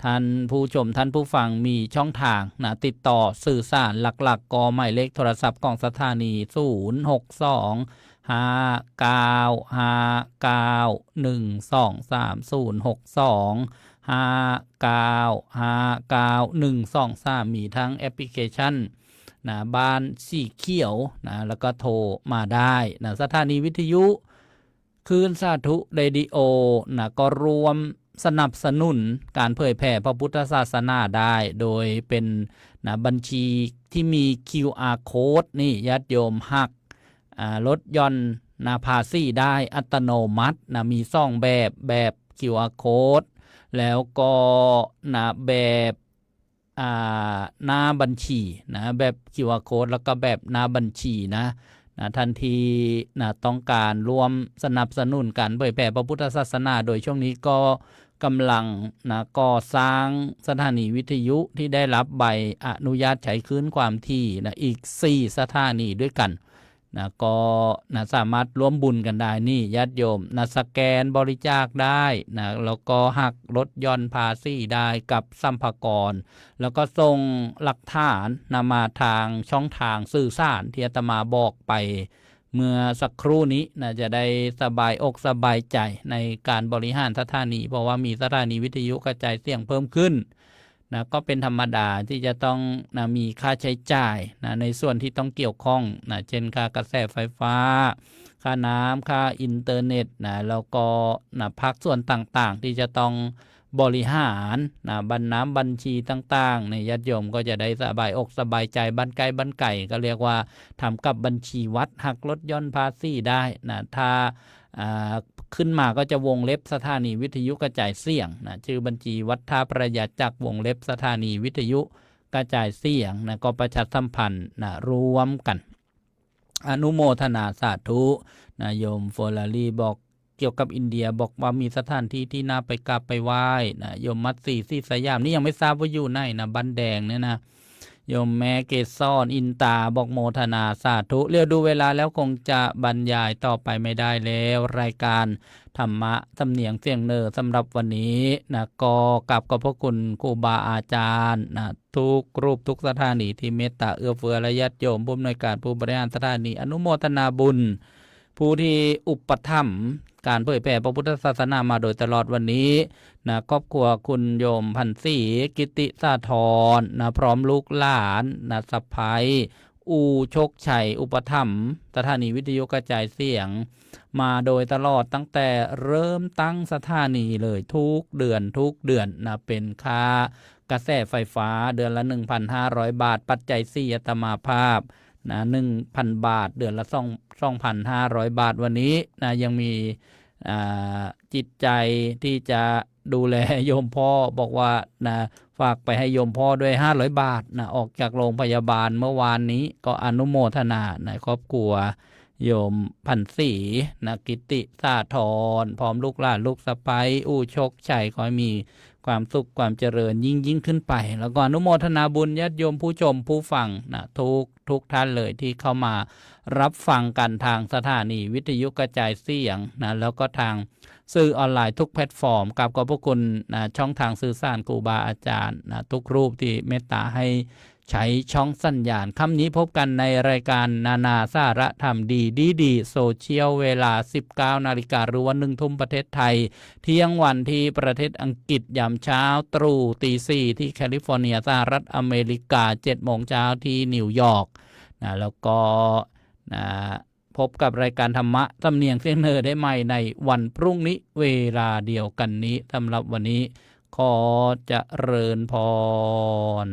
ท่านผู้ชมท่านผู้ฟังมีช่องทางติดต่อสื่อสารหลักๆก็หมายเลขโทรศัพท์ของสถานี062-599-123-062-5959123มีทั้งแอปพลิเคชันบ้านสีเขียวแล้วก็โทรมาได้สถานีวิทยุคืนสาธุเรดิโอก็รวมสนับสนุนการเผยแผ่พระพุทธศาสนาได้โดยเป็นบัญชีที่มี QR Code นี่ญาติโยมหักลดหย่อนภาษีได้อัตโนมัติมี2แบบ QR Code แล้วก็แบบหน้าบัญชีแบบ QR Code แล้วก็แบบหน้าบัญชีทันทีต้องการร่วมสนับสนุนการเผยแผ่พระพุทธศาสนาโดยช่วงนี้ก็กำลังก่อสร้างสถานีวิทยุที่ได้รับใบอนุญาตใช้คลื่นความถี่อีก4สถานีด้วยกันก็สามารถร่วมบุญกันได้นี่ญาติโยมสแกนบริจาคได้แล้วก็หักลดหย่อนภาษีได้กับสัมภากรแล้วก็ส่งหลักฐานมาทางช่องทางสื่อสารที่อาตมาบอกไปเมื่อสักครู่นี้จะได้สบายอกสบายใจในการบริหารสถานีเพราะว่ามีสถานีวิทยุกระจายเสียงเพิ่มขึ้น นะก็เป็นธรรมดาที่จะต้องนะมีค่าใช้จ่ายนะในส่วนที่ต้องเกี่ยวข้องนะเช่นค่ากระแสไฟฟ้าค่าน้ำค่าอินเทอร์เน็ตนะแล้วก็นะภาคส่วนต่างๆที่จะต้องบริหารนะบัญชีต่างๆในญาติโยมก็จะได้สบายอกสบายใจบ้านไกลก็เรียกว่าทำกับบัญชีวัดหักลดหย่อนภาษีได้นะถ้าขึ้นมาก็จะวงเล็บสถานีวิทยุกระจายเสียงนะชื่อบัญชีวัดท่าประหยัดจากวงเล็บสถานีวิทยุกระจายเสียงนะก็ประชาสัมพันธ์นะรวมกันอนุโมทนาสาธุนะโยมโฟลารีบอกเกี่ยวกับอินเดียบอกว่ามีสถานที่ที่น่าไปกราบไปไหว้นะโยมมัตสีที่สยามนี่ยังไม่ทราบว่าอยู่ไหนนะบันแดงเนี่ยนะโยมแม่เกศรอินตาบอกโมทนาสาธุเรียกดูเวลาแล้วคงจะบรรยายต่อไปไม่ได้แล้วรายการธรรมะสำเนียงเสียงเนอสำหรับวันนี้นะก็กราบขอบพระคุณครูบาอาจารย์นะทุกรูปทุกสถานีที่เมตตาเอื้อเฟื้อและญาติโยมผู้อำนวยการผู้บริหารสถานีอนุโมทนาบุญผู้ที่อุปถัมภ์การเผยแผ่พระพุทธศาสนามาโดยตลอดวันนี้นะครอบครัวคุณโยมพันศรีกิติสาธรนะพร้อมลูกหลานนะสะใภ้อูโชคชัยอุปถัมภ์สถานีวิทยุกระจายเสียงมาโดยตลอดตั้งแต่เริ่มตั้งสถานีเลยทุกเดือนนะเป็นค่ากระแสไฟฟ้าเดือนละ 1,500 บาทปัจจัย4อาตมาภาพนะ 1,000 บาทเดือนละ2,500 บาทวันนี้นะยังมีจิตใจที่จะดูแลโยมพ่อบอกว่านะฝากไปให้โยมพ่อด้วย500 บาทนะออกจากโรงพยาบาลเมื่อวานนี้ก็อนุโมทนาในครอบครัวโยมพันศรีนะกิติสาธรพร้อมลูกหลานลูกสะใภ้อู้โชคชัยขอให้มีความสุขความเจริญยิ่งขึ้นไปแล้วก็อนุโมทนาบุญญาติโยมผู้ชมผู้ฟังนะทุกท่านเลยที่เข้ามารับฟังกันทางสถานีวิทยุกระจายเสียงนะแล้วก็ทางสื่อออนไลน์ทุกแพลตฟอร์มกับขอบพระคุณนะช่องทางสื่อสารครูบาอาจารย์นะทุกรูปที่เมตตาให้ใช้ช่องสัญญาณค่ำนี้พบกันในรายการนานาสาระธรรมดีโซเชียลเวลา 19 นาฬิกาหรือว่า 1 ทุ่มประเทศไทยเที่ยงวันที่ประเทศอังกฤษยามเช้าตรู่ตี 4ที่แคลิฟอร์เนียสหรัฐอเมริกา 7 โมงเช้าที่นิวยอร์กนะแล้วก็นะพบกับรายการธรรมะสำเนียงเสียงเนอได้ใหม่ในวันพรุ่งนี้เวลาเดียวกันนี้สำหรับวันนี้ขอเจริญพร